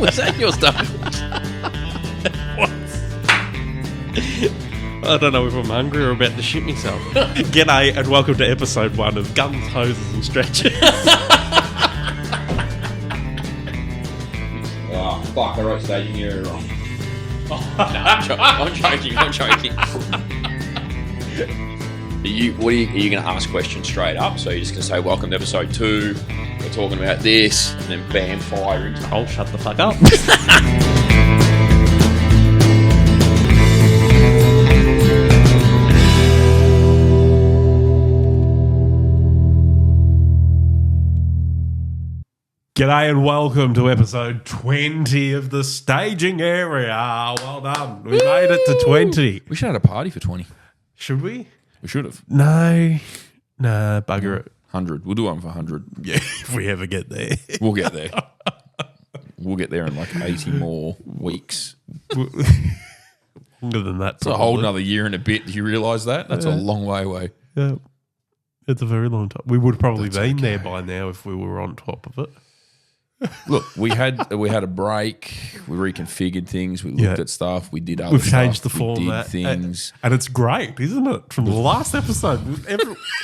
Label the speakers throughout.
Speaker 1: Was that your stuff?
Speaker 2: I don't know if I'm hungry or about to shit myself. G'day and welcome to episode 1 of Guns, Hoses and Stretchers.
Speaker 1: Oh, fuck, I wrote staging area wrong. I'm joking. Are you going to ask questions straight up? So you're just going to say, welcome to episode 2, we're talking about this, and then bam, fire into it.
Speaker 2: Oh, shut the fuck up. G'day and welcome to episode 20 of the staging area. Well done. We made it to 20.
Speaker 1: We should have had a party for 20.
Speaker 2: Should we?
Speaker 1: We should have.
Speaker 2: No, bugger it.
Speaker 1: 100. We'll do one for 100.
Speaker 2: Yeah, if we ever get there.
Speaker 1: We'll get there. We'll get there in like 80 more weeks.
Speaker 2: Longer than that.
Speaker 1: It's a whole nother year and a bit. Do you realise that? That's a long way away.
Speaker 2: Yeah. It's a very long time. We would have probably been there by now if we were on top of it.
Speaker 1: Look, we had a break. We reconfigured things. We looked at stuff. We did other
Speaker 2: We've
Speaker 1: stuff.
Speaker 2: changed the
Speaker 1: we
Speaker 2: format.
Speaker 1: did things.
Speaker 2: And it's great, isn't it? From the last episode.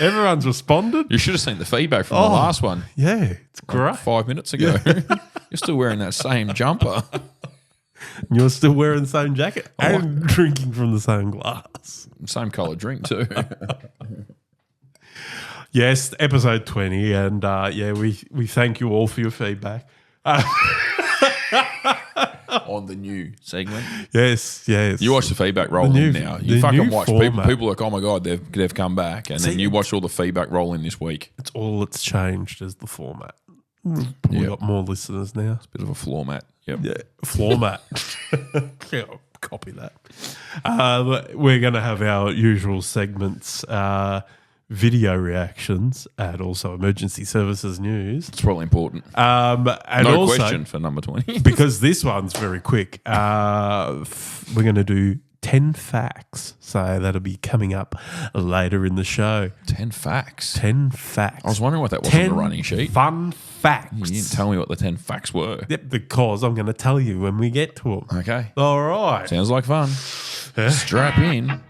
Speaker 2: Everyone's responded.
Speaker 1: You should have seen the feedback from the last one.
Speaker 2: Yeah, it's great.
Speaker 1: 5 minutes ago. You're still wearing that same jumper.
Speaker 2: You're still wearing the same jacket and drinking from the same glass.
Speaker 1: Same colour drink too.
Speaker 2: Yes, episode 20. And we thank you all for your feedback.
Speaker 1: On the new segment.
Speaker 2: Yes.
Speaker 1: You watch the feedback roll in now. You fucking watch people. People are like, oh my God, they've come back. And then you watch all the feedback roll in this week.
Speaker 2: It's all that's changed is the format. We've probably got more listeners now.
Speaker 1: It's a bit of a floor mat. Yep.
Speaker 2: Yeah, floor mat. Yeah, copy that. We're going to have our usual segments, video reactions, and also emergency services news.
Speaker 1: It's probably important.
Speaker 2: And
Speaker 1: no
Speaker 2: also,
Speaker 1: question for number 20.
Speaker 2: because this one's very quick. We're going to do 10 facts. So that'll be coming up later in the show.
Speaker 1: 10 facts.
Speaker 2: 10 facts.
Speaker 1: I was wondering what that was on the running sheet.
Speaker 2: Fun facts.
Speaker 1: You didn't tell me what the 10 facts were.
Speaker 2: Yep, because I'm going to tell you when we get to them.
Speaker 1: Okay.
Speaker 2: All right.
Speaker 1: Sounds like fun. Strap in.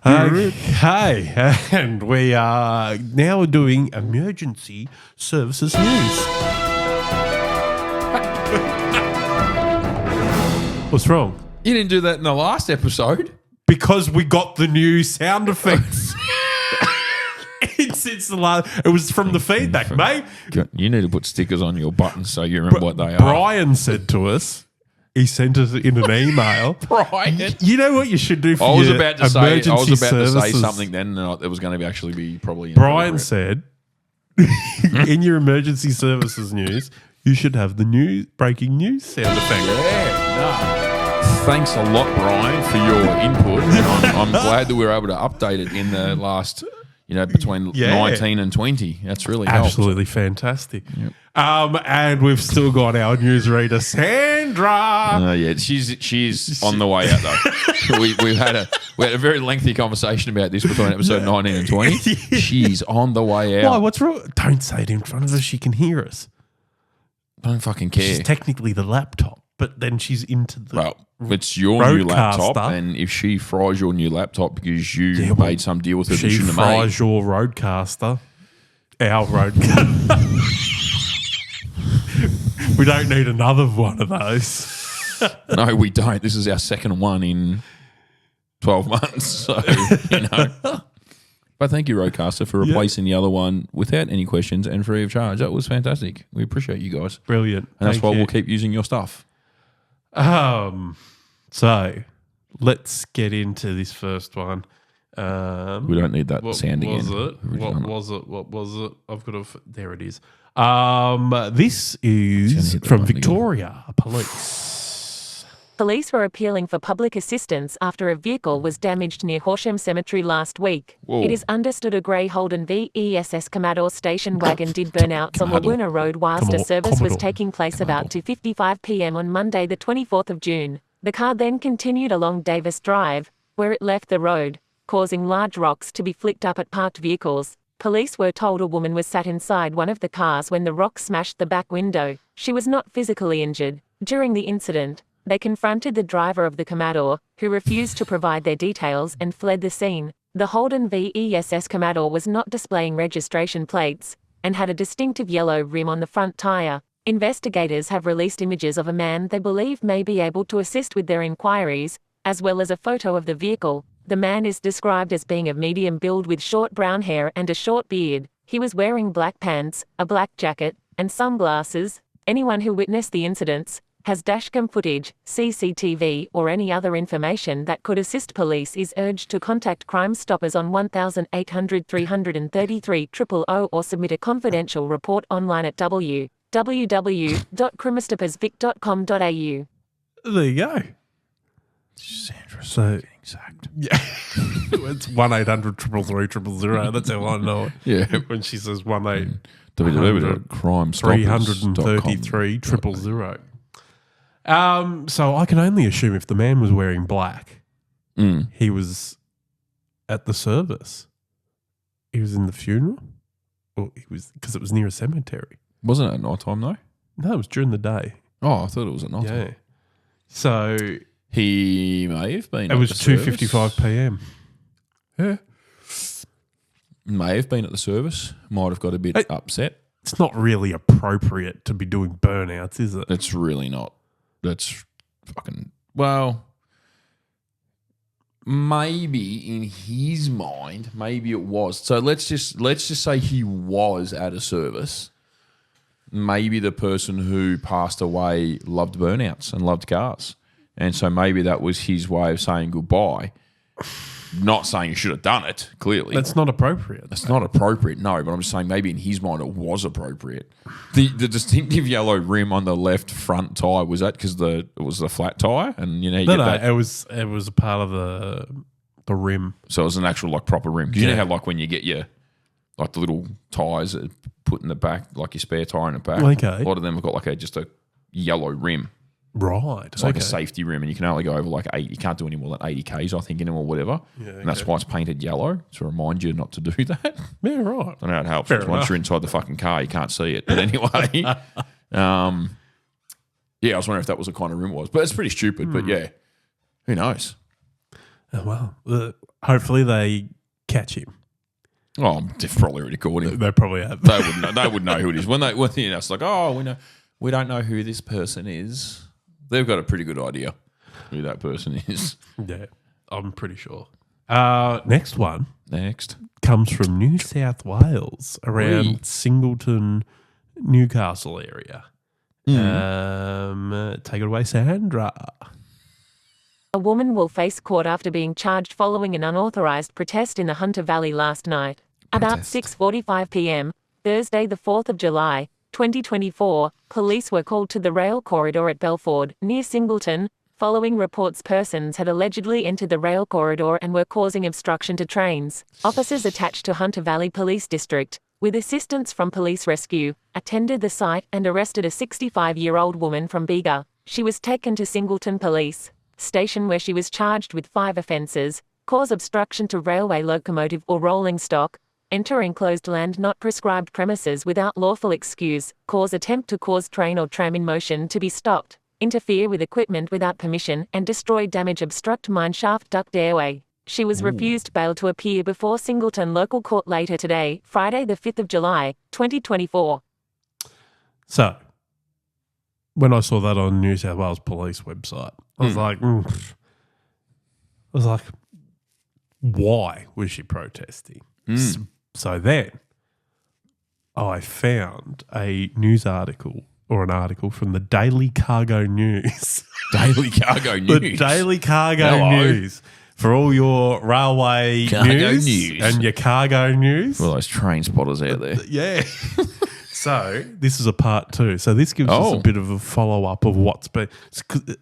Speaker 2: Okay, and we are now doing emergency services news. What's wrong?
Speaker 1: You didn't do that in the last episode.
Speaker 2: Because we got the new sound effects. It's the last. It was from the feedback, mate.
Speaker 1: You need to put stickers on your buttons so you remember what they are.
Speaker 2: Brian said to us. He sent us in an email.
Speaker 1: Brian,
Speaker 2: you know what you should do for
Speaker 1: I was
Speaker 2: your
Speaker 1: about to
Speaker 2: emergency
Speaker 1: say
Speaker 2: services?
Speaker 1: something then, and it was going to actually be probably.
Speaker 2: Brian said, in your emergency services news, you should have the breaking news sound effect.
Speaker 1: Yeah, thanks a lot, Brian, for your input. I'm glad that we were able to update it in the last, between 19 and 20. That's really helped.
Speaker 2: Absolutely fantastic.
Speaker 1: Yep.
Speaker 2: And we've still got our newsreader, Sandra.
Speaker 1: She's on the way out though. we had a very lengthy conversation about this between episode 19 and 20. She's on the way out.
Speaker 2: Why? What's wrong? Don't say it in front of her. She can hear us.
Speaker 1: I don't fucking care.
Speaker 2: She's technically the laptop, but then she's into the.
Speaker 1: Well, it's your new laptop, and if she fries your new laptop because you made some deal with her,
Speaker 2: she fries your roadcaster. Our roadcaster. We don't need another one of those.
Speaker 1: No, we don't. This is our second one in 12 months. So, But thank you, Roadcaster, for replacing the other one without any questions and free of charge. That was fantastic. We appreciate you guys.
Speaker 2: Brilliant.
Speaker 1: And that's why we'll keep using your stuff.
Speaker 2: So let's get into this first one.
Speaker 1: We don't need that sound again.
Speaker 2: What was it? I've got there it is. This is from Victoria Police.
Speaker 3: Police were appealing for public assistance after a vehicle was damaged near Horsham Cemetery last week.
Speaker 1: Whoa.
Speaker 3: It is understood a grey Holden VESS Commodore station wagon did burnouts on Wawoona Road whilst a service was taking place about 2:55 p.m. on Monday the 24th of June. The car then continued along Davis Drive, where it left the road. causing large rocks to be flicked up at parked vehicles. Police were told a woman was sat inside one of the cars when the rock smashed the back window. She was not physically injured. During the incident, they confronted the driver of the Commodore, who refused to provide their details and fled the scene. The Holden VESS Commodore was not displaying registration plates and had a distinctive yellow rim on the front tire. Investigators have released images of a man they believe may be able to assist with their inquiries, as well as a photo of the vehicle. The man is described as being of medium build with short brown hair and a short beard. He was wearing black pants, a black jacket, and sunglasses. Anyone who witnessed the incidents, has dashcam footage, CCTV, or any other information that could assist police is urged to contact Crime Stoppers on 1800 333 000 or submit a confidential report online at www.crimestoppersvic.com.au.
Speaker 2: There you go.
Speaker 1: Sandra,
Speaker 2: So
Speaker 1: exact.
Speaker 2: yeah, it's 1800 000. That's how I know it.
Speaker 1: Yeah.
Speaker 2: When she says 1800
Speaker 1: www.crimestoppers.com.
Speaker 2: 333 000. So I can only assume if the man was wearing black, he was at the service. He was in the funeral, or he was because it was near a cemetery.
Speaker 1: Wasn't it at night time though?
Speaker 2: No, it was during the day.
Speaker 1: Oh, I thought it was at night time.
Speaker 2: Yeah. So
Speaker 1: He may have been.
Speaker 2: it was 2:55 p.m.
Speaker 1: Yeah. May have been at the service. Might have got a bit upset.
Speaker 2: It's not really appropriate to be doing burnouts, is it?
Speaker 1: It's really not. That's fucking well. Maybe in his mind, maybe it was. So let's just say he was at a service. Maybe the person who passed away loved burnouts and loved cars, and so maybe that was his way of saying goodbye. Not saying you should have done it. Clearly,
Speaker 2: That's not appropriate.
Speaker 1: That's not appropriate, no, but I'm just saying maybe in his mind it was appropriate. The distinctive yellow rim on the left front tyre, was that because it was the flat tyre? And you know,
Speaker 2: No, it was a part of the rim.
Speaker 1: so it was an actual like proper rim. 'Cause you know how like when you get your like the little tyres that put in the back, like your spare tyre in the back.
Speaker 2: Okay.
Speaker 1: A lot of them have got like just a yellow rim.
Speaker 2: Right.
Speaker 1: It's like a safety rim, and you can only go over like 8. You can't do any more than 80 Ks, I think, in them or whatever. Yeah, and that's why it's painted yellow to remind you not to do that.
Speaker 2: Yeah, right.
Speaker 1: I don't know how it helps.
Speaker 2: Fair
Speaker 1: Once
Speaker 2: enough.
Speaker 1: you're inside the fucking car, you can't see it. But anyway, yeah, I was wondering if that was the kind of rim it was. But it's pretty stupid. But yeah, who knows?
Speaker 2: Oh, well, hopefully they catch him.
Speaker 1: Oh, they've probably already caught him.
Speaker 2: They probably have.
Speaker 1: They would know. They would know who it is when it's like, oh, we don't know who this person is. They've got a pretty good idea who that person is.
Speaker 2: Yeah, I'm pretty sure. Next one
Speaker 1: Next.
Speaker 2: comes from New South Wales, around
Speaker 1: Wee.
Speaker 2: Singleton, Newcastle area. Take it away, Sandra.
Speaker 3: A woman will face court after being charged following an unauthorised protest in the Hunter Valley last night. About 6:45 p.m, Thursday the 4th of July, 2024, police were called to the rail corridor at Belford, near Singleton, following reports persons had allegedly entered the rail corridor and were causing obstruction to trains. Officers attached to Hunter Valley Police District, with assistance from Police Rescue, attended the site and arrested a 65-year-old woman from Bega. She was taken to Singleton Police Station where she was charged with 5 offences: cause obstruction to railway locomotive or rolling stock, enter enclosed land not prescribed premises without lawful excuse, cause attempt to cause train or tram in motion to be stopped, interfere with equipment without permission, and destroy, damage, obstruct mine shaft, duct, airway. She was refused bail to appear before Singleton Local Court later today, Friday the 5th of July, 2024.
Speaker 2: So, when I saw that on New South Wales Police website, I was like, why was she protesting? So then I found a news article or an article from the Daily Cargo News.
Speaker 1: Daily Cargo News.
Speaker 2: The Daily Cargo
Speaker 1: Hello.
Speaker 2: News. For all your railway
Speaker 1: Cargo
Speaker 2: news and your cargo news.
Speaker 1: For all those train spotters out there.
Speaker 2: Yeah. So this is a part 2. So this gives us a bit of a follow-up of what's been...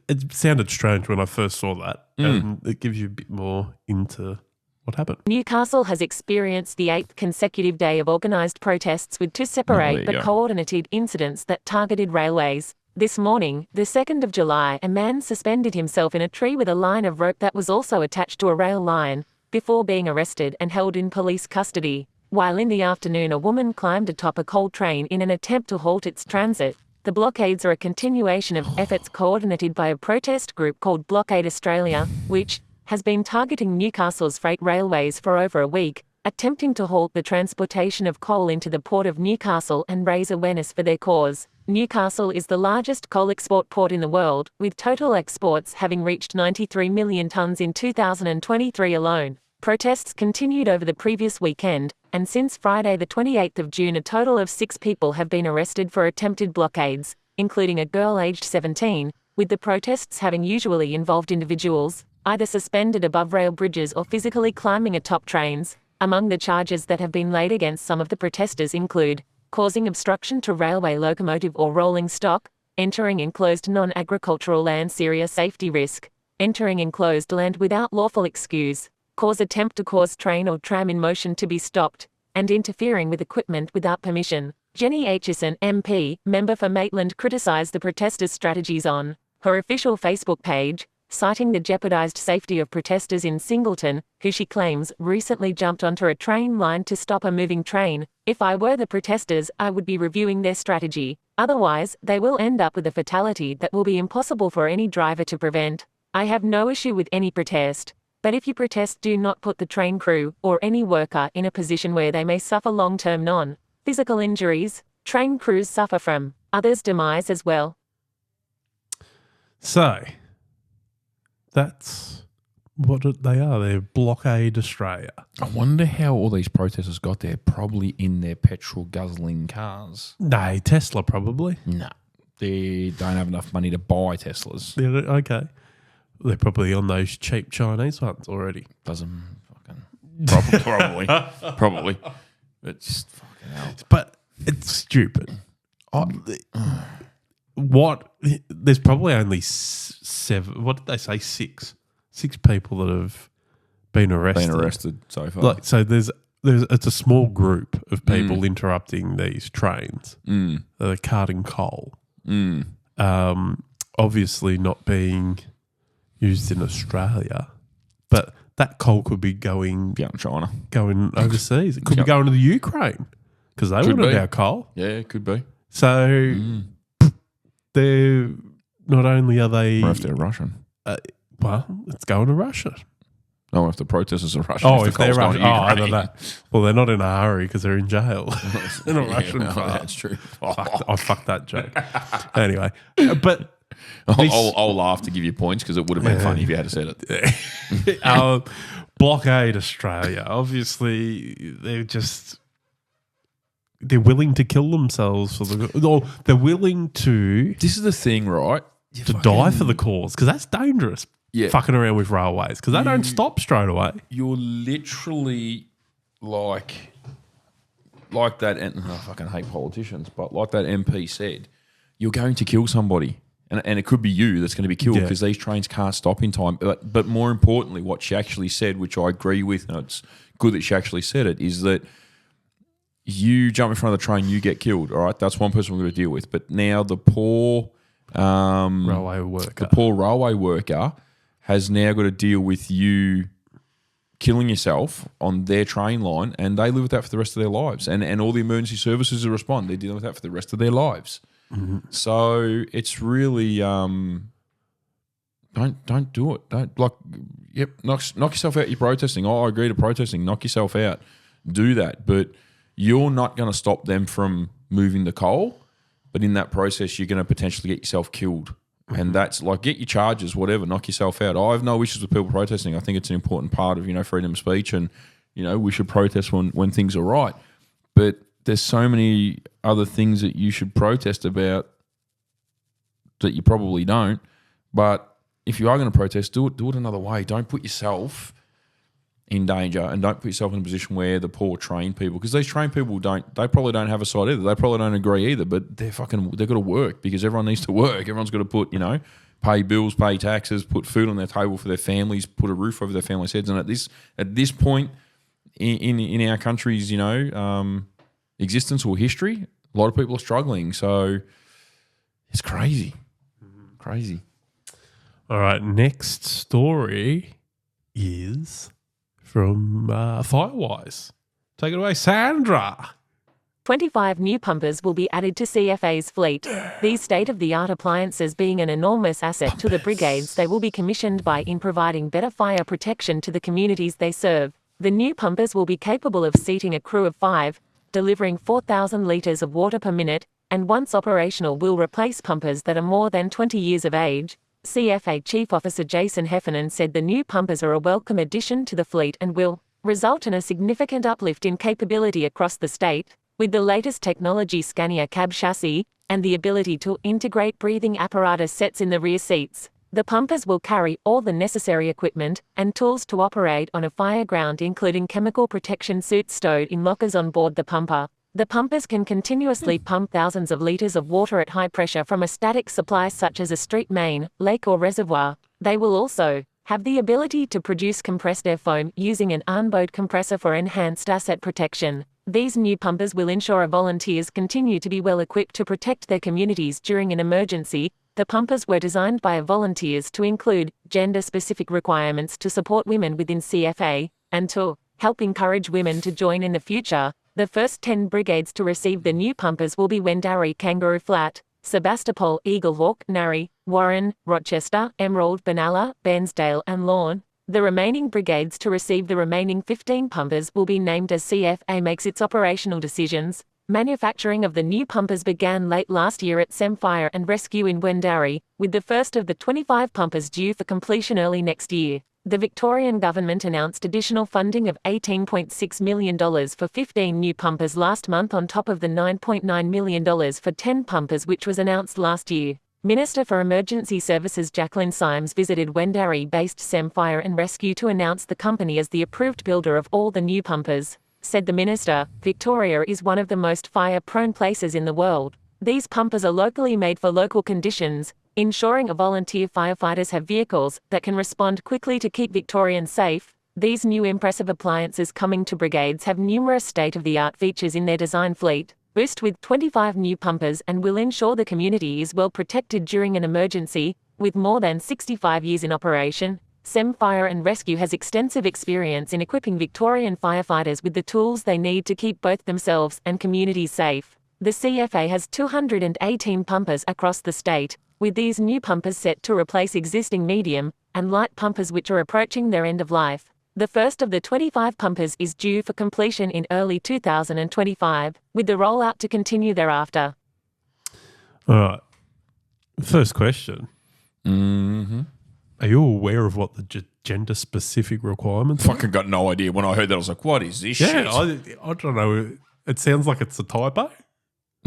Speaker 2: It sounded strange when I first saw that. And it gives you a bit more into what happened.
Speaker 3: Newcastle has experienced the 8th consecutive day of organised protests with 2
Speaker 1: there
Speaker 3: separate
Speaker 1: you
Speaker 3: but
Speaker 1: go.
Speaker 3: coordinated incidents that targeted railways. This morning, the 2nd of July, a man suspended himself in a tree with a line of rope that was also attached to a rail line. before being arrested and held in police custody. While in the afternoon a woman climbed atop a coal train in an attempt to halt its transit. The blockades are a continuation of efforts coordinated by a protest group called Blockade Australia, which has been targeting Newcastle's freight railways for over a week, attempting to halt the transportation of coal into the port of Newcastle and raise awareness for their cause. Newcastle is the largest coal export port in the world, with total exports having reached 93 million tonnes in 2023 alone. Protests continued over the previous weekend, and since Friday the 28th of June a total of 6 people have been arrested for attempted blockades, including a girl aged 17, with the protests having usually involved individuals either suspended above rail bridges or physically climbing atop trains. Among the charges that have been laid against some of the protesters include causing obstruction to railway locomotive or rolling stock, entering enclosed non-agricultural land serious safety risk, entering enclosed land without lawful excuse, cause attempt to cause train or tram in motion to be stopped, and interfering with equipment without permission. Jenny Aitchison, MP, member for Maitland, criticised the protesters' strategies on her official Facebook page, citing the jeopardised safety of protesters in Singleton, who she claims recently jumped onto a train line to stop a moving train. If I were the protesters, I would be reviewing their strategy. Otherwise, they will end up with a fatality that will be impossible for any driver to prevent. I have no issue with any protest. But if you protest, do not put the train crew or any worker in a position where they may suffer long-term non-physical injuries. Train crews suffer from others' demise as well.
Speaker 2: So, that's what they are. They're Blockade Australia.
Speaker 1: I wonder how all these protesters got there. Probably in their petrol guzzling cars.
Speaker 2: No, Tesla probably.
Speaker 1: No, they don't have enough money to buy Teslas.
Speaker 2: Yeah, okay. They're probably on those cheap Chinese ones already.
Speaker 1: Doesn't fucking probably. It's just fucking hell.
Speaker 2: But it's stupid. What? There's probably only 7. What did they say? 6 people that have been arrested.
Speaker 1: So far.
Speaker 2: So there's it's a small group of people interrupting these trains that are carting coal. Obviously not being used in Australia, but that coal could be going
Speaker 1: China,
Speaker 2: going overseas. It could be going to the Ukraine because they wanted our coal.
Speaker 1: Yeah, it could be.
Speaker 2: So they're not only are they,
Speaker 1: or if they're Russian.
Speaker 2: Well, it's going to Russia.
Speaker 1: No, if the protesters are Russian.
Speaker 2: Oh, if they're Russian. Oh, I don't
Speaker 1: know.
Speaker 2: know. Well, they're not in a hurry because they're in jail. In a Russian car.
Speaker 1: That's true.
Speaker 2: I fucked that joke. Anyway, but
Speaker 1: I'll laugh to give you points because it would have been funny if you had said it.
Speaker 2: Blockade Australia. Obviously, they're willing to kill themselves for they're willing to.
Speaker 1: This is the thing, right?
Speaker 2: To die for the cause because that's dangerous.
Speaker 1: Yeah.
Speaker 2: Fucking around with railways because they don't stop straight away.
Speaker 1: You're literally like that, and I fucking hate politicians, but like that MP said, you're going to kill somebody. And it could be you that's going to be killed because these trains can't stop in time. But more importantly, what she actually said, which I agree with, and it's good that she actually said it, is that you jump in front of the train, you get killed. All right, that's one person we're going to deal with. But now the poor
Speaker 2: railway
Speaker 1: worker has now got to deal with you killing yourself on their train line, and they live with that for the rest of their lives. And all the emergency services that respond, they're dealing with that for the rest of their lives. Mm-hmm. So it's really don't do it. Don't knock yourself out. You're protesting. I agree to protesting. Knock yourself out. Do that, but you're not going to stop them from moving the coal. But in that process, you're going to potentially get yourself killed. Mm-hmm. And that's like, get your charges, whatever, knock yourself out. I have no issues with people protesting. I think it's an important part of, freedom of speech, and, we should protest when things are right. But there's so many other things that you should protest about that you probably don't. But if you are going to protest, do it another way. Don't put yourself in danger, and don't put yourself in a position where the poor trained people, because these trained people they probably don't have a side either. They probably don't agree either, but they've got to work because everyone needs to work. Everyone's got to put, pay bills, pay taxes, put food on their table for their families, put a roof over their families' heads. And at this point in our country's, existence or history, a lot of people are struggling. So it's crazy. Crazy.
Speaker 2: All right, next story is from Firewise. Take it away, Sandra.
Speaker 3: 25 new pumpers will be added to CFA's fleet. These state-of-the-art appliances being an enormous asset to the brigades they will be commissioned by in providing better fire protection to the communities they serve. The new pumpers will be capable of seating a crew of 5, delivering 4,000 litres of water per minute, and once operational will replace pumpers that are more than 20 years of age. CFA Chief Officer Jason Heffernan said the new pumpers are a welcome addition to the fleet and will result in a significant uplift in capability across the state. With the latest technology Scania cab chassis and the ability to integrate breathing apparatus sets in the rear seats, the pumpers will carry all the necessary equipment and tools to operate on a fire ground, including chemical protection suits stowed in lockers on board the pumper. The pumpers can continuously pump thousands of liters of water at high pressure from a static supply such as a street main, lake or reservoir. They will also have the ability to produce compressed air foam using an onboard compressor for enhanced asset protection. These new pumpers will ensure our volunteers continue to be well equipped to protect their communities during an emergency. The pumpers were designed by our volunteers to include gender-specific requirements to support women within CFA and to help encourage women to join in the future. The first 10 brigades to receive the new pumpers will be Wendouree, Kangaroo Flat, Sebastopol, Eaglehawk, Narre, Warren, Rochester, Emerald, Benalla, Bairnsdale and Lorne. The remaining brigades to receive the remaining 15 pumpers will be named as CFA makes its operational decisions. Manufacturing of the new pumpers began late last year at SEM Fire and Rescue in Wendouree, with the first of the 25 pumpers due for completion early next year. The Victorian government announced additional funding of $18.6 million for 15 new pumpers last month on top of the $9.9 million for 10 pumpers which was announced last year. Minister for Emergency Services Jacqueline Symes visited Wendouree-based SEM Fire and Rescue to announce the company as the approved builder of all the new pumpers. Said the minister, Victoria is one of the most fire-prone places in the world. These pumpers are locally made for local conditions, ensuring volunteer firefighters have vehicles that can respond quickly to keep Victorians safe. These new impressive appliances coming to brigades have numerous state-of-the-art features in their design fleet, boost with 25 new pumpers and will ensure the community is well protected during an emergency. With more than 65 years in operation, SEM Fire and Rescue has extensive experience in equipping Victorian firefighters with the tools they need to keep both themselves and communities safe. The CFA has 218 pumpers across the state, with these new pumpers set to replace existing medium and light pumpers which are approaching their end of life. The first of the 25 pumpers is due for completion in early 2025, with the rollout to continue thereafter.
Speaker 2: All right. First question.
Speaker 1: Mm-hmm.
Speaker 2: Are you aware of what the gender-specific requirements are?
Speaker 1: Fucking got no idea. When I heard that, I was like, what is this shit?
Speaker 2: I don't know. It sounds like it's a typo.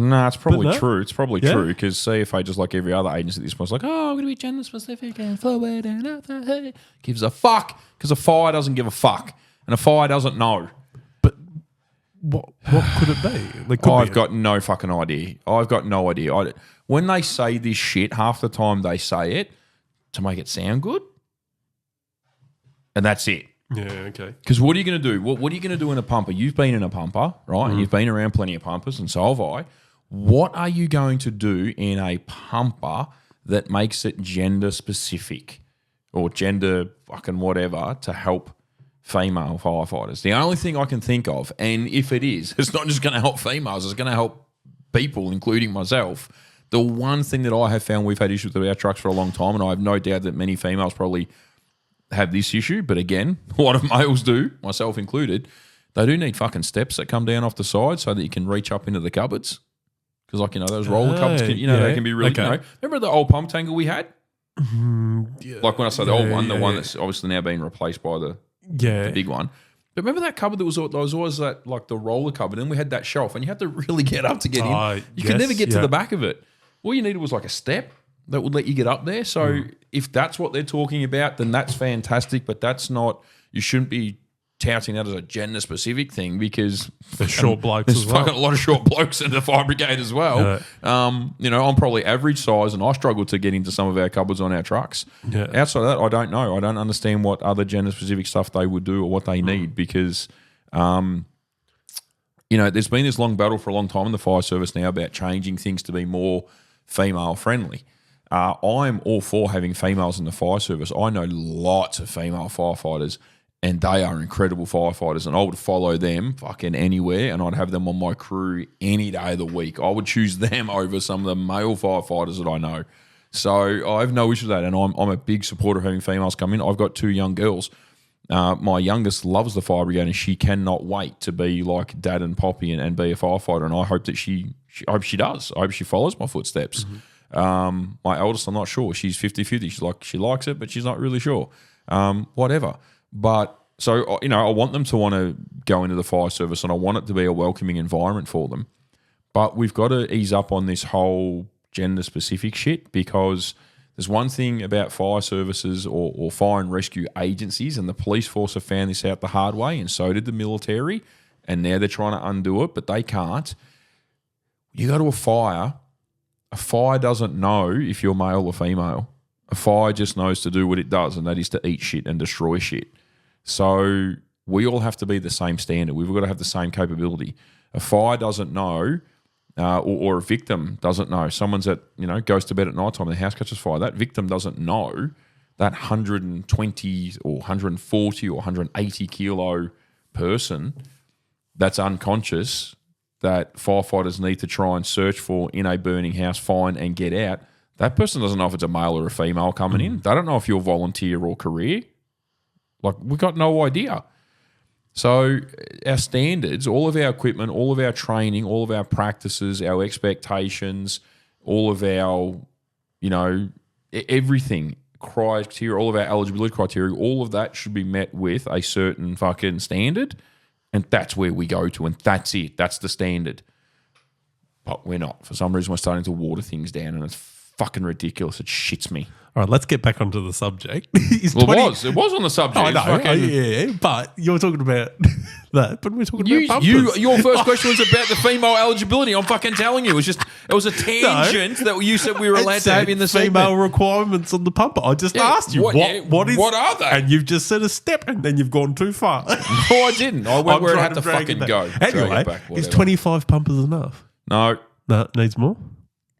Speaker 1: Nah, it's probably
Speaker 2: no?
Speaker 1: true. It's probably true because CFA, just like every other agency at this point, is like, oh, I'm going to be gender specific and forward and gives a fuck because a fire doesn't give a fuck and a fire doesn't know.
Speaker 2: But what could it be?
Speaker 1: I've got no fucking idea. I've got no idea. When they say this shit, half the time they say it to make it sound good, and that's it.
Speaker 2: Yeah, okay.
Speaker 1: Because what are you going to do? What are you going to do in a pumper? You've been in a pumper, right? And you've been around plenty of pumpers, and so have I. What are you going to do in a pumper that makes it gender specific or gender fucking whatever to help female firefighters? The only thing I can think of, and if it is, it's not just going to help females, it's going to help people, including myself. The one thing that I have found we've had issues with our trucks for a long time, and I have no doubt that many females probably have this issue, but again, a lot of males do, myself included, they do need fucking steps that come down off the side so that you can reach up into the cupboards. Because, like, those roller cupboards, they can be really, remember the old pump tanker we had? Like when I say the old one, the one that's obviously now being replaced by the big one. But remember that cupboard that was always that, like the roller cupboard, and we had that shelf, and you had to really get up to get in. You could never get to the back of it. All you needed was like a step that would let you get up there. So if that's what they're talking about, then that's fantastic. But that's not, you shouldn't be touting that as a gender-specific thing because
Speaker 2: there's short blokes as well.
Speaker 1: There's fucking a lot of short blokes in the fire brigade as well. Yeah. I'm probably average size and I struggle to get into some of our cupboards on our trucks. Yeah. Outside of that, I don't know. I don't understand what other gender-specific stuff they would do or what they need because, there's been this long battle for a long time in the fire service now about changing things to be more female-friendly. I'm all for having females in the fire service. I know lots of female firefighters, And they are incredible firefighters, and I would follow them fucking anywhere, and I'd have them on my crew any day of the week. I would choose them over some of the male firefighters that I know. So I have no issue with that, and I'm a big supporter of having females come in. I've got 2 young girls. My youngest loves the fire brigade, and she cannot wait to be like Dad and Poppy and be a firefighter, and I hope that I hope she does. I hope she follows my footsteps. My eldest, I'm not sure. She's 50-50. She likes it, but she's not really sure. Whatever. But so, you know, I want them to want to go into the fire service, and I want it to be a welcoming environment for them. But we've got to ease up on this whole gender-specific shit, because there's one thing about fire services or fire and rescue agencies, and the police force have found this out the hard way, and so did the military, and now they're trying to undo it, but they can't. You go to a fire doesn't know if you're male or female. A fire just knows to do what it does, and that is to eat shit and destroy shit. So we all have to be the same standard. We've got to have the same capability. A fire doesn't know, or a victim doesn't know. Someone's goes to bed at night time and the house catches fire. That victim doesn't know that 120 or 140 or 180 kilo person that's unconscious that firefighters need to try and search for in a burning house, find and get out. That person doesn't know if it's a male or a female coming in. They don't know if you're volunteer or career. Like, we've got no idea. So our standards, all of our equipment, all of our training, all of our practices, our expectations, all of our, everything, criteria, all of our eligibility criteria, all of that should be met with a certain fucking standard. And that's where we go to, and that's it. That's the standard. But we're not. For some reason, we're starting to water things down, and it's fucking ridiculous. It shits me.
Speaker 2: All right, let's get back onto the subject.
Speaker 1: It was on the subject.
Speaker 2: I know, yeah, but you're talking about that. But we're talking about bumpers.
Speaker 1: Your first question was about the female eligibility. I'm fucking telling you, it was a tangent that you said we were allowed to have in the
Speaker 2: female
Speaker 1: segment.
Speaker 2: requirements on the pumper. I just asked you what
Speaker 1: are they?
Speaker 2: And you've just said a step, and then you've gone too far.
Speaker 1: No, I didn't. I went where it had to fucking go.
Speaker 2: Anyway, is 25 pumpers enough?
Speaker 1: No,
Speaker 2: needs more.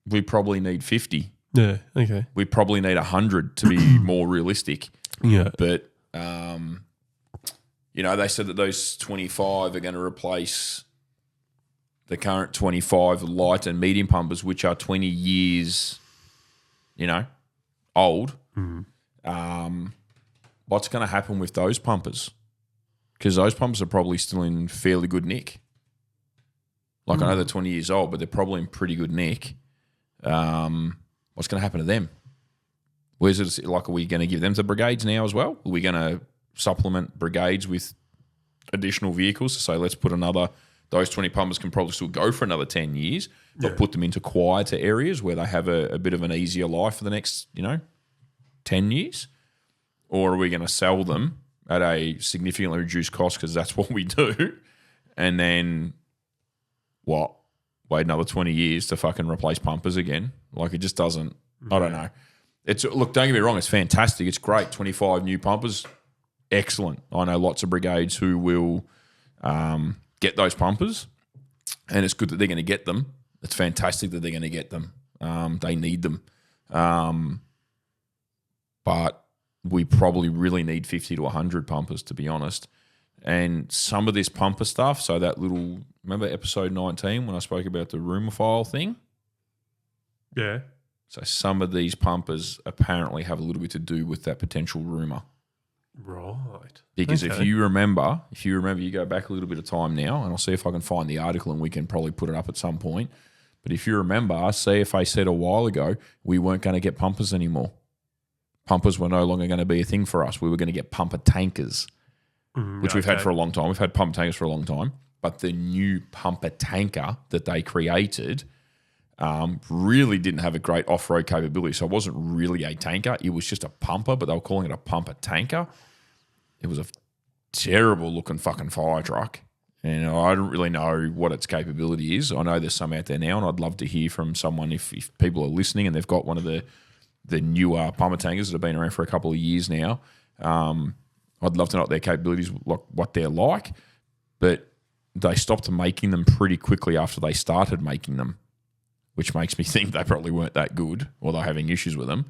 Speaker 1: We probably need 50.
Speaker 2: Yeah, okay.
Speaker 1: We probably need 100 to be more realistic.
Speaker 2: Yeah.
Speaker 1: But, they said that those 25 are going to replace the current 25 light and medium pumpers, which are 20 years, old. What's going to happen with those pumpers? Because those pumpers are probably still in fairly good nick. I know they're 20 years old, but they're probably in pretty good nick. What's going to happen to them? Where's it? Are we going to give them to brigades now as well? Are we going to supplement brigades with additional vehicles to say, let's put those 20 pumpers can probably still go for another 10 years, but put them into quieter areas where they have a bit of an easier life for the next, 10 years? Or are we going to sell them at a significantly reduced cost because that's what we do? And then what? Wait another 20 years to fucking replace pumpers again. It just doesn't, I don't know. Look, don't get me wrong, it's fantastic. It's great. 25 new pumpers, excellent. I know lots of brigades who will get those pumpers, and it's good that they're going to get them. It's fantastic that they're going to get them. They need them. But we probably really need 50 to 100 pumpers, to be honest. And some of this pumper stuff, so that little, remember episode 19 when I spoke about the rumophile thing?
Speaker 2: Yeah.
Speaker 1: So some of these pumpers apparently have a little bit to do with that potential rumour.
Speaker 2: Right.
Speaker 1: Because if you remember, you go back a little bit of time now, and I'll see if I can find the article and we can probably put it up at some point. But if you remember, CFA said a while ago we weren't going to get pumpers anymore. Pumpers were no longer going to be a thing for us. We were going to get pumper tankers. Which we've had for a long time. We've had pumper tankers for a long time. But the new pumper tanker that they created really didn't have a great off-road capability. So it wasn't really a tanker. It was just a pumper, but they were calling it a pumper tanker. It was a terrible-looking fucking fire truck. And I don't really know what its capability is. I know there's some out there now, and I'd love to hear from someone if people are listening and they've got one of the newer pumper tankers that have been around for a couple of years now. I'd love to know what their capabilities, what they're like, but they stopped making them pretty quickly after they started making them, which makes me think they probably weren't that good or they're having issues with them.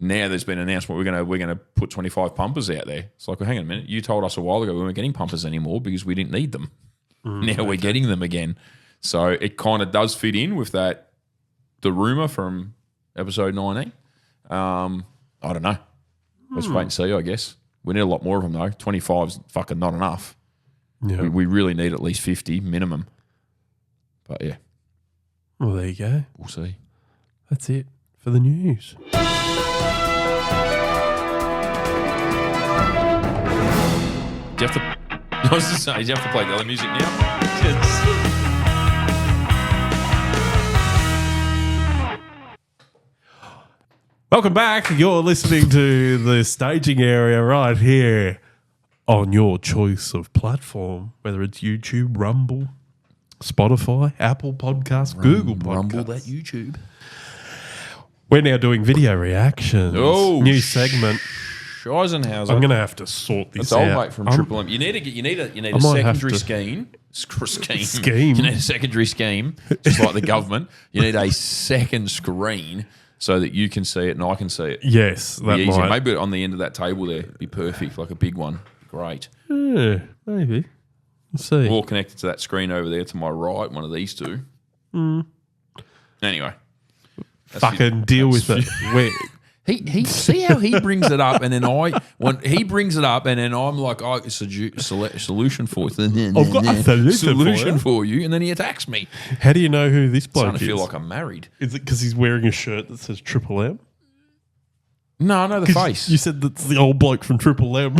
Speaker 1: Now there's been an announcement we're gonna put 25 pumpers out there. It's like, well, hang on a minute. You told us a while ago we weren't getting pumpers anymore because we didn't need them. Now we're getting them again. So it kind of does fit in with the rumour from episode 19. I don't know. Let's wait and see, I guess. We need a lot more of them, though. 25's fucking not enough.
Speaker 2: Yeah.
Speaker 1: We really need at least 50 minimum. But, yeah.
Speaker 2: Well, there you go.
Speaker 1: We'll see.
Speaker 2: That's it for the news.
Speaker 1: Do you have to... I was just saying, do you have to play the other music now?
Speaker 2: Welcome back. You're listening to the staging area right here on your choice of platform, whether it's YouTube, Rumble, Spotify, Apple Podcasts, Google Podcasts.
Speaker 1: Rumble that YouTube.
Speaker 2: We're now doing video reactions.
Speaker 1: Oh,
Speaker 2: new segment.
Speaker 1: Eisenhower.
Speaker 2: I'm going to have to sort this
Speaker 1: That's old
Speaker 2: out.
Speaker 1: mate from Triple M. You need a
Speaker 2: might have
Speaker 1: secondary
Speaker 2: to-
Speaker 1: scheme.
Speaker 2: Scheme.
Speaker 1: You need a secondary scheme, just like the government. You need a second screen so that you can see it and I can see it.
Speaker 2: Yes, that
Speaker 1: Be easier.
Speaker 2: might.
Speaker 1: Maybe on the end of that table there, be perfect, like a big one. Great.
Speaker 2: Yeah, maybe. We'll see.
Speaker 1: All connected to that screen over there to my right, one of these two. Anyway. That's
Speaker 2: Fucking deal with it.
Speaker 1: He see how he brings it up, and then he brings it up, and then I'm like, oh, it's a solution for you.
Speaker 2: I've got a solution
Speaker 1: for you, and then he attacks me.
Speaker 2: How do you know who this
Speaker 1: I'm
Speaker 2: bloke
Speaker 1: starting to
Speaker 2: is?
Speaker 1: feel like I'm married.
Speaker 2: Is it because he's wearing a shirt that says Triple M?
Speaker 1: No, I know the face.
Speaker 2: You said that's the old bloke from Triple M.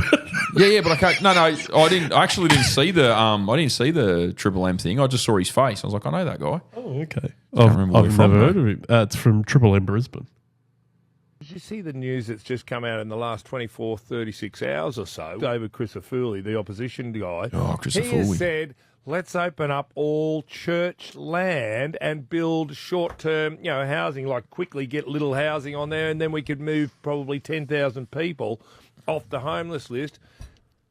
Speaker 1: Yeah, but I can't. No, I didn't. I actually didn't see the Triple M thing. I just saw his face. I was like, I know that guy.
Speaker 2: Oh, okay.
Speaker 1: remember where
Speaker 2: I've
Speaker 1: from,
Speaker 2: never
Speaker 1: though.
Speaker 2: heard of him. It's from Triple M Brisbane.
Speaker 4: Did you see the news that's just come out in the last 24, 36 hours or so? David Crisafulli, the opposition guy,
Speaker 1: Oh,
Speaker 4: he
Speaker 1: Crisafulli.
Speaker 4: has said, let's open up all church land and build short-term, housing, like quickly get little housing on there, and then we could move probably 10,000 people off the homeless list.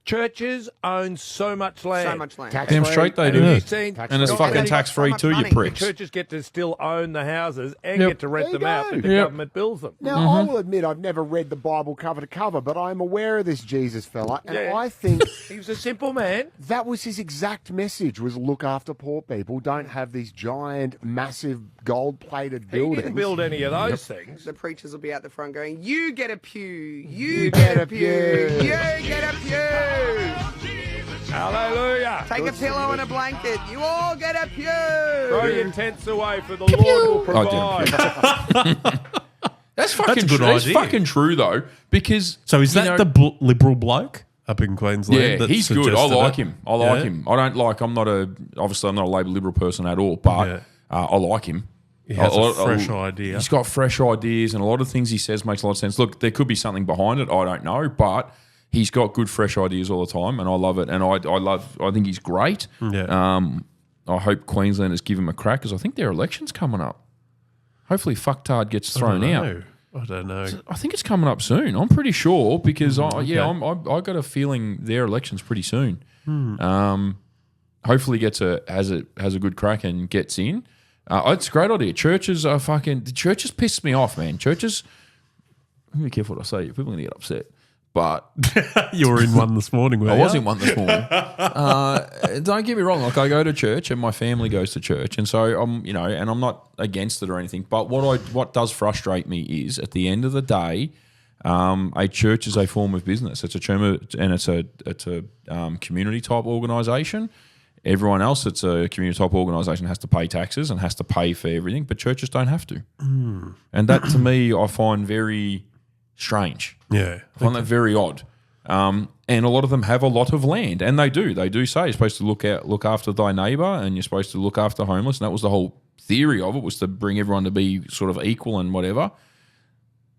Speaker 4: Churches own so much land.
Speaker 5: So much land.
Speaker 1: Damn straight they do.
Speaker 4: Have you seen?
Speaker 1: And it's
Speaker 5: free.
Speaker 1: fucking
Speaker 5: They got
Speaker 1: tax free
Speaker 5: so much
Speaker 1: too, you
Speaker 5: money.
Speaker 1: pricks.
Speaker 4: Churches get to still own the houses and
Speaker 2: Yep.
Speaker 4: get to rent
Speaker 6: There
Speaker 4: them
Speaker 6: you
Speaker 4: out,
Speaker 6: go.
Speaker 4: but the
Speaker 2: Yep.
Speaker 4: government builds them.
Speaker 6: Now, I will admit I've never read the Bible cover to cover, but I'm aware of this Jesus fella, and
Speaker 4: Yeah.
Speaker 6: I think
Speaker 4: He was a simple man.
Speaker 6: that was his exact message: was look after poor people. Don't have these giant, massive, gold-plated
Speaker 4: He
Speaker 6: buildings.
Speaker 4: didn't build any of those things.
Speaker 5: The preachers will be out the front going, you get a pew, you
Speaker 6: You
Speaker 5: get
Speaker 6: get
Speaker 5: a
Speaker 6: a
Speaker 5: pew,
Speaker 6: pew."
Speaker 5: you get a pew.
Speaker 4: Hallelujah.
Speaker 5: Take a pillow and a blanket, you all get a pew.
Speaker 4: Throw your tents away, for the Lord will
Speaker 1: Oh,
Speaker 4: provide.
Speaker 1: That's fucking
Speaker 2: a good
Speaker 1: true. That's
Speaker 2: idea.
Speaker 1: fucking true though, because
Speaker 2: So is
Speaker 1: you
Speaker 2: that
Speaker 1: know-
Speaker 2: the liberal bloke up in Queensland?
Speaker 1: Yeah,
Speaker 2: that
Speaker 1: he's good. I
Speaker 2: suggested
Speaker 1: like
Speaker 2: it?
Speaker 1: him. I like
Speaker 2: Yeah?
Speaker 1: him. I don't like. I'm not a Labor Liberal person at all, but
Speaker 2: Yeah.
Speaker 1: I like him.
Speaker 2: He has
Speaker 1: I-
Speaker 2: a
Speaker 1: I-
Speaker 2: fresh idea.
Speaker 1: He's got fresh ideas, and a lot of things he says makes a lot of sense. Look, there could be something behind it. I don't know, but he's got good, fresh ideas all the time, and I love it. And I think he's great.
Speaker 2: Yeah.
Speaker 1: I hope Queenslanders give him a crack because I think their election's coming up. Hopefully, fucktard gets thrown out.
Speaker 2: I don't know.
Speaker 1: I think it's coming up soon. I'm pretty sure because I got a feeling their election's pretty soon. Hopefully has a good crack and gets in. It's a great idea. Churches are the churches piss me off, man. Churches. Be careful what I say. People are gonna get upset. But
Speaker 2: You were in one this morning, were
Speaker 1: I
Speaker 2: you?
Speaker 1: was in one this morning. Don't get me wrong. Like I go to church and my family goes to church, and so and I'm not against it or anything. But what does frustrate me is at the end of the day, a church is a form of business. It's a community type organisation. Everyone else that's a community type organisation has to pay taxes and has to pay for everything, but churches don't have to. And that to me, I find very strange.
Speaker 2: Yeah.
Speaker 1: I find that very odd. And a lot of them have a lot of land, and they do. They do say you're supposed to look after thy neighbour, and you're supposed to look after homeless. And that was the whole theory of it, was to bring everyone to be sort of equal and whatever.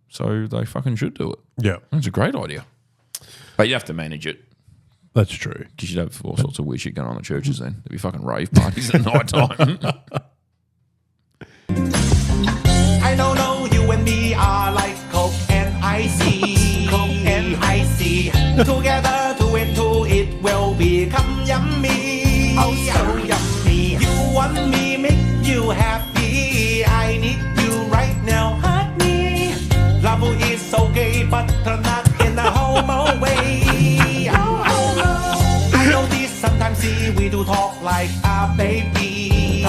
Speaker 1: So they fucking should do it.
Speaker 2: Yeah,
Speaker 1: It's a great idea, but you have to manage it
Speaker 2: that's true.
Speaker 1: because you'd have all sorts of weird shit going on in churches. Then there'd be fucking rave parties at night time.
Speaker 7: I don't know, you and me are like Coke and icy. Coke and icy. Together, two and two, it will become yummy. Oh, so yummy. You want me, make you happy. I need you right now, honey. Love is so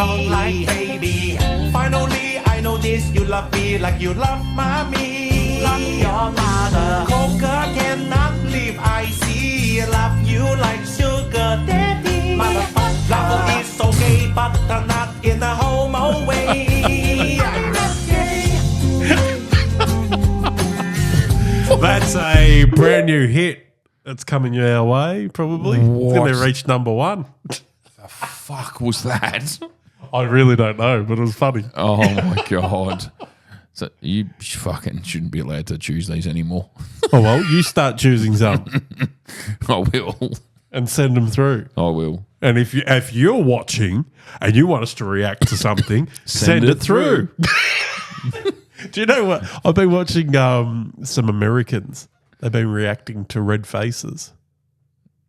Speaker 7: talk like baby. Finally, I know this. You love me like you love mommy. Love your mother. Coca cannot live. I see. Love you like sugar daddy. Motherfucker, love is okay, but not in a homo way. I'm not gay.
Speaker 2: That's a brand new hit that's coming our way, probably. It's going to reach number 1.
Speaker 1: Fuck was that?
Speaker 2: I really don't know, but it was funny.
Speaker 1: Oh my god! So you fucking shouldn't be allowed to choose these anymore.
Speaker 2: Oh, well, you start choosing some
Speaker 1: I will.
Speaker 2: and send them through.
Speaker 1: I will.
Speaker 2: And if you're watching and you want us to react to something, send it through. Do you know what? I've been watching some Americans. They've been reacting to red faces.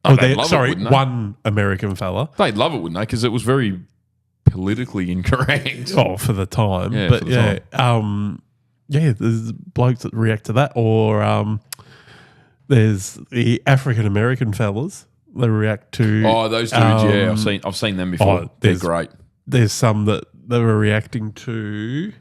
Speaker 1: Oh, they'd love it,
Speaker 2: sorry,
Speaker 1: wouldn't they?
Speaker 2: one American fella.
Speaker 1: They'd love it, wouldn't they? Because it was very politically incorrect.
Speaker 2: Oh, for the time.
Speaker 1: Yeah,
Speaker 2: but
Speaker 1: for the
Speaker 2: there's blokes that react to that. Or there's the African American fellas. They react to.
Speaker 1: Oh, those dudes. Yeah, I've seen them before. They're great.
Speaker 2: There's some that they were reacting to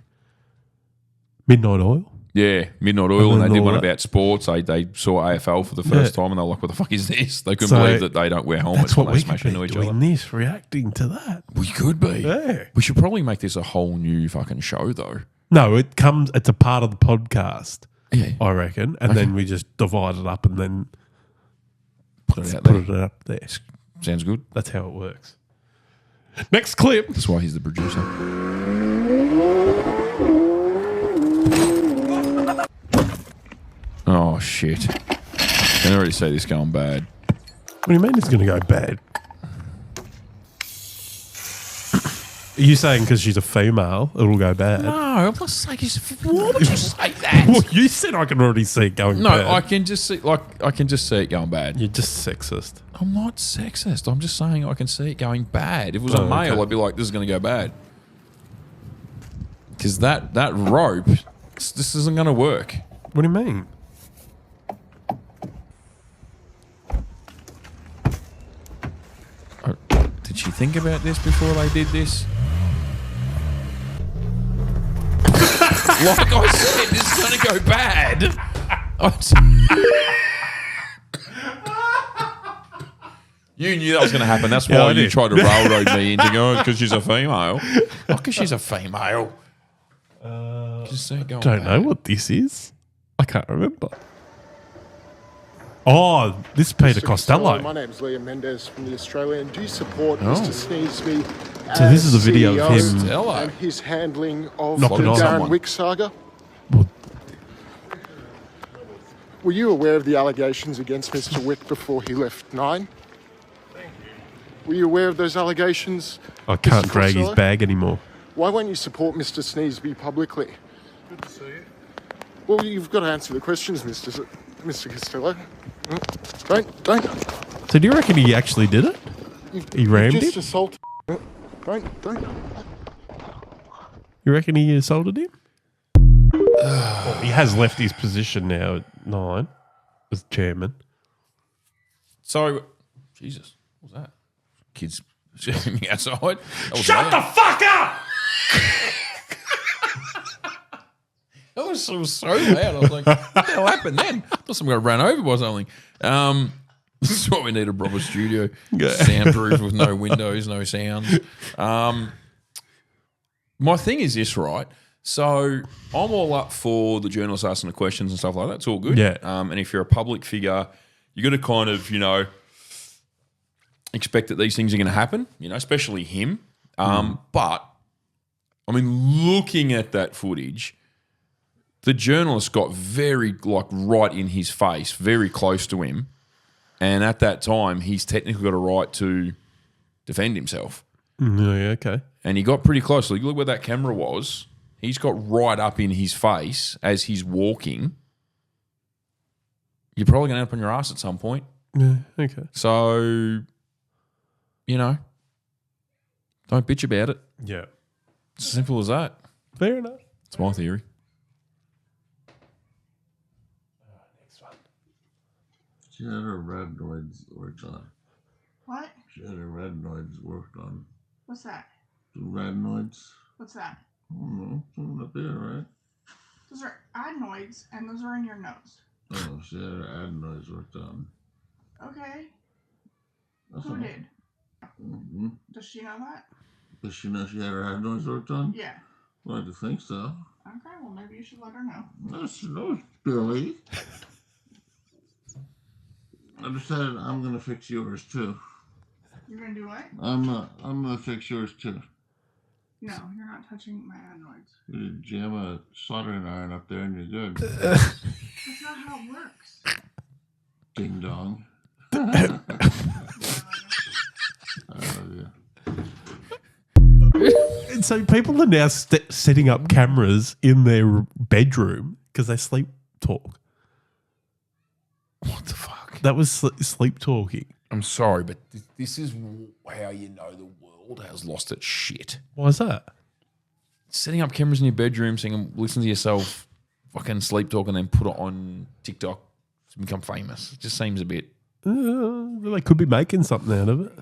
Speaker 2: Midnight Oil.
Speaker 1: Yeah, Midnight Oil, and
Speaker 2: then
Speaker 1: they did
Speaker 2: all
Speaker 1: one
Speaker 2: that.
Speaker 1: about sports. They saw AFL for the first time, and they were like, "What the fuck is this?" They couldn't
Speaker 2: So,
Speaker 1: believe that they don't wear helmets
Speaker 2: That's what
Speaker 1: when
Speaker 2: we
Speaker 1: they smash
Speaker 2: could
Speaker 1: into
Speaker 2: be
Speaker 1: each
Speaker 2: doing
Speaker 1: other.
Speaker 2: this, reacting to that.
Speaker 1: We could be.
Speaker 2: Yeah.
Speaker 1: We should probably make this a whole new fucking show, though.
Speaker 2: No, it's a part of the podcast,
Speaker 1: Yeah,
Speaker 2: I reckon. And then we just divide it up and then
Speaker 1: put it out
Speaker 2: put
Speaker 1: there.
Speaker 2: it up there.
Speaker 1: Sounds good.
Speaker 2: That's how it works. Next clip.
Speaker 1: That's why he's the producer. Oh shit! I can already see this going bad.
Speaker 2: What do you mean it's going to go bad? Are you saying because she's a female, it'll go bad?
Speaker 1: No, I'm not saying. Why would you say that?
Speaker 2: Well, you said I can already see it going
Speaker 1: No,
Speaker 2: bad.
Speaker 1: I can just see it going bad.
Speaker 2: You're just sexist.
Speaker 1: I'm not sexist. I'm just saying I can see it going bad. If it was a
Speaker 2: Oh,
Speaker 1: male,
Speaker 2: okay.
Speaker 1: I'd be like, this is going to go bad. Because that rope, this isn't going to work.
Speaker 2: What do you mean?
Speaker 1: Did she think about this before they did this? Like I said, this is going to go bad. You knew that was going to happen. That's why
Speaker 2: Yeah, I
Speaker 1: you
Speaker 2: did.
Speaker 1: tried to railroad me into going, because she's a female. Not because she's a female. Just see it going
Speaker 2: Don't know
Speaker 1: bad.
Speaker 2: what this is. I can't remember. Oh, this is Peter Costello.
Speaker 8: My name's Liam Mendes from The Australian. Do you support
Speaker 1: Oh.
Speaker 8: Mr. Sneesby
Speaker 2: So this is a video of
Speaker 8: CEO
Speaker 2: him
Speaker 1: Costello.
Speaker 8: and his handling of
Speaker 2: knocking
Speaker 8: the
Speaker 2: on
Speaker 8: Darren
Speaker 1: someone.
Speaker 8: Wick saga?
Speaker 2: Well-
Speaker 8: Were you aware of the allegations against Mr. Wick before he left Nine? Were you aware of those allegations?
Speaker 2: I can't
Speaker 8: Mr.
Speaker 2: drag his
Speaker 8: Costello?
Speaker 2: bag anymore.
Speaker 8: Why won't you support Mr. Sneesby publicly? Good to see you. Well, you've got to answer the questions, Mr. Costello. Don't.
Speaker 2: So do you reckon he actually did it? He rammed
Speaker 8: just
Speaker 2: him?
Speaker 8: assaulted. Don't.
Speaker 2: You reckon he assaulted him? Well, he has left his position now at 9 as chairman.
Speaker 1: So, Jesus, what was that? Kids screaming outside.
Speaker 2: Shut the fuck up!
Speaker 1: That was so loud. I was like, what the hell happened then? I thought someone got ran over by something. This is what we need a proper studio. Soundproof with no windows, no sounds. My thing is this, right? So I'm all up for the journalists asking the questions and stuff like that. It's all good.
Speaker 2: Yeah.
Speaker 1: And if you're a public figure, you got to kind of, expect that these things are going to happen, especially him. But, I mean, looking at that footage, the journalist got very, right in his face, very close to him. And at that time, he's technically got a right to defend himself.
Speaker 2: Yeah, okay.
Speaker 1: And he got pretty close. Look where that camera was. He's got right up in his face as he's walking. You're probably going to end up on your ass at some point.
Speaker 2: Yeah, okay.
Speaker 1: So, don't bitch about it.
Speaker 2: Yeah.
Speaker 1: It's as simple as that.
Speaker 2: Fair enough.
Speaker 1: It's my theory.
Speaker 9: She had her retinoids worked on.
Speaker 10: What?
Speaker 9: She had her retinoids worked on.
Speaker 10: What's that?
Speaker 9: Radenoids.
Speaker 10: What's that?
Speaker 9: I don't know. Something up there, right?
Speaker 10: Those are adenoids, and those are in your nose.
Speaker 9: Oh, she had her adenoids worked on.
Speaker 10: Okay.
Speaker 9: That's
Speaker 10: Who
Speaker 9: all.
Speaker 10: did?
Speaker 9: Mm-hmm.
Speaker 10: Does she know that?
Speaker 9: Does she know she had her adenoids worked on?
Speaker 10: Yeah.
Speaker 9: Well, I do think so.
Speaker 10: Okay, well, maybe you should let her know.
Speaker 9: No, she knows, Billy. I decided I'm gonna fix yours too.
Speaker 10: You're gonna do what?
Speaker 9: I'm gonna fix yours too.
Speaker 10: No, you're not touching my adenoids.
Speaker 9: You jam a soldering iron up there and you're good.
Speaker 10: That's not how it works.
Speaker 9: Ding dong.
Speaker 2: And so people are now setting up cameras in their bedroom because they sleep talk.
Speaker 1: What the fuck?
Speaker 2: That was sleep talking.
Speaker 1: I'm sorry, but this is how you know the world has lost its shit.
Speaker 2: Why is that?
Speaker 1: Setting up cameras in your bedroom, saying, listen to yourself, fucking sleep talk, and then put it on TikTok to become famous. It just seems a bit.
Speaker 2: They could be making something out of it.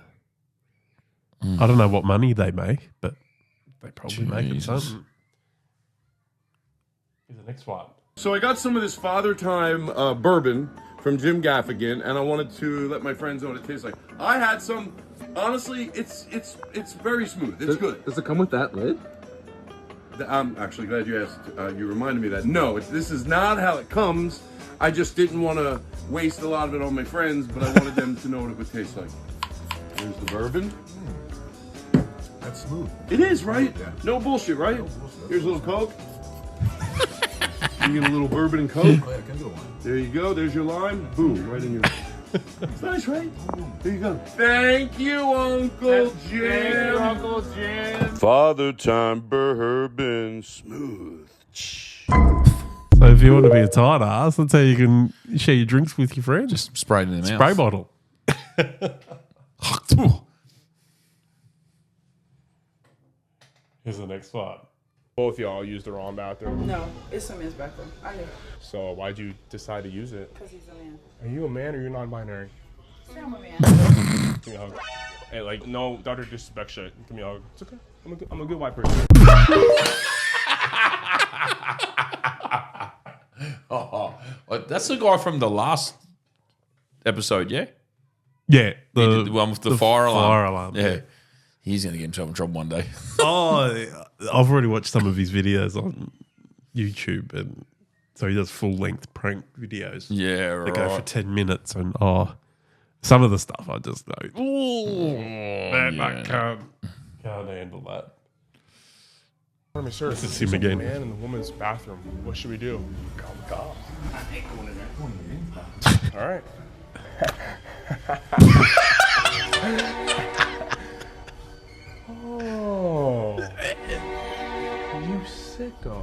Speaker 2: I don't know what money they make, but they probably make it something. Here's the next one.
Speaker 11: So I got some of this Father Time bourbon from Jim Gaffigan, and I wanted to let my friends know what it tastes like. I had some. Honestly, it's very smooth. It's good.
Speaker 12: Does it come with that lid?
Speaker 11: I'm actually glad you asked. You reminded me that. No, this is not how it comes. I just didn't want to waste a lot of it on my friends, but I wanted them to know what it would taste like. Here's the bourbon.
Speaker 12: That's smooth.
Speaker 11: It is, right? No bullshit, right? Here's a little Coke. You get a little bourbon and Coke.
Speaker 12: Oh, yeah, can I get one?
Speaker 11: There you go. There's your lime. Boom, right in your... It's nice, right? There you go. Thank you, Uncle Jim.
Speaker 4: Thank you, Uncle Jim.
Speaker 11: Father Time bourbon smooth.
Speaker 2: So if you want to be a tight ass, that's how you can share your drinks with your friends.
Speaker 1: Just spray it in their mouth.
Speaker 2: Spray bottle. Here's the next one.
Speaker 13: Both y'all use the wrong bathroom.
Speaker 14: No, it's a men's bathroom. I knew.
Speaker 13: So why'd you decide to use it?
Speaker 14: Because he's a man.
Speaker 13: Are you a man or you're non-binary?
Speaker 14: Say I'm a man.
Speaker 13: Give me a hug. Hey, like, no daughter disrespect shit. Give me a hug. It's okay. I'm a good white person.
Speaker 1: That's the guy from the last episode, yeah?
Speaker 2: Yeah.
Speaker 1: The one with the fire alarm.
Speaker 2: Fire alarm.
Speaker 1: Yeah. He's going to get in trouble one day.
Speaker 2: Oh, I've already watched some of his videos on YouTube, and so he does full-length prank videos.
Speaker 1: Yeah,
Speaker 2: They
Speaker 1: right.
Speaker 2: go for 10 minutes, and some of the stuff I just know. I can't handle that.
Speaker 13: Pardon me, sir.
Speaker 2: This is
Speaker 13: There's
Speaker 2: him
Speaker 13: a
Speaker 2: again.
Speaker 13: man in the woman's bathroom. What should we do?
Speaker 11: Call the cops.
Speaker 13: I ain't going in there. All right. Oh, you sicko.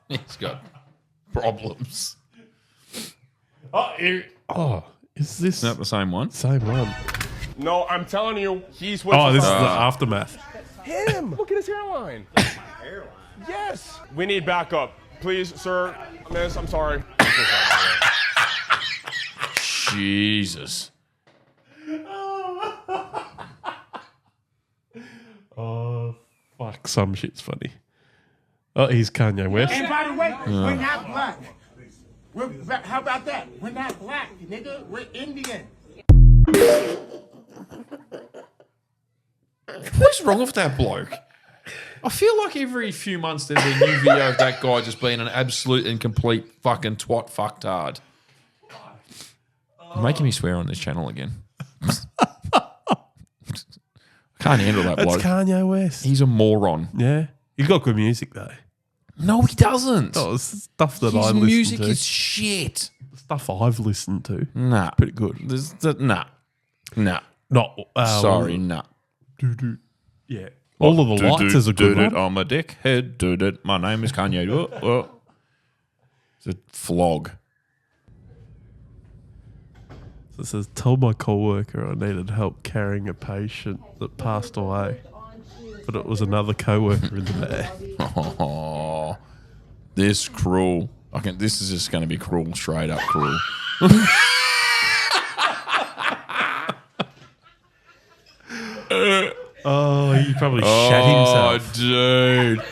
Speaker 1: He's got problems.
Speaker 2: Oh, is this
Speaker 1: Not the same one?
Speaker 2: Same one.
Speaker 13: No, I'm telling you, he's with
Speaker 2: Oh, this is
Speaker 13: us.
Speaker 2: the aftermath.
Speaker 13: Him! Look at his hairline. Hairline? Yes. We need backup. Please, sir, miss, I'm sorry. I'm so sorry.
Speaker 1: Jesus.
Speaker 2: Oh, fuck. Some shit's funny. Oh, he's Kanye West.
Speaker 15: And by the way, we're not black. How about that? We're not black, nigga. We're Indian.
Speaker 1: What's wrong with that bloke? I feel like every few months there's a new video of that guy just being an absolute and complete fucking twat fucktard. You're making me swear on this channel again. I can't handle that
Speaker 2: That's
Speaker 1: bloke.
Speaker 2: Kanye West.
Speaker 1: He's a moron.
Speaker 2: Yeah. He's got good music, though.
Speaker 1: No, he doesn't.
Speaker 2: Oh, it's stuff that
Speaker 1: His
Speaker 2: I listen
Speaker 1: music
Speaker 2: to.
Speaker 1: is shit.
Speaker 2: Stuff I've listened to.
Speaker 1: Nah.
Speaker 2: Pretty good.
Speaker 1: Nah.
Speaker 2: Not.
Speaker 1: Sorry, nah.
Speaker 2: Yeah. All of the lights is a good one.
Speaker 1: I'm a dickhead. Dude it. My name is Kanye. It's a flog.
Speaker 2: So it says, tell my co-worker I needed help carrying a patient that passed away. But it was another co-worker in there.
Speaker 1: Oh, This cruel. This is just going to be cruel, straight up cruel.
Speaker 2: Oh, he probably shat himself.
Speaker 1: Oh, dude.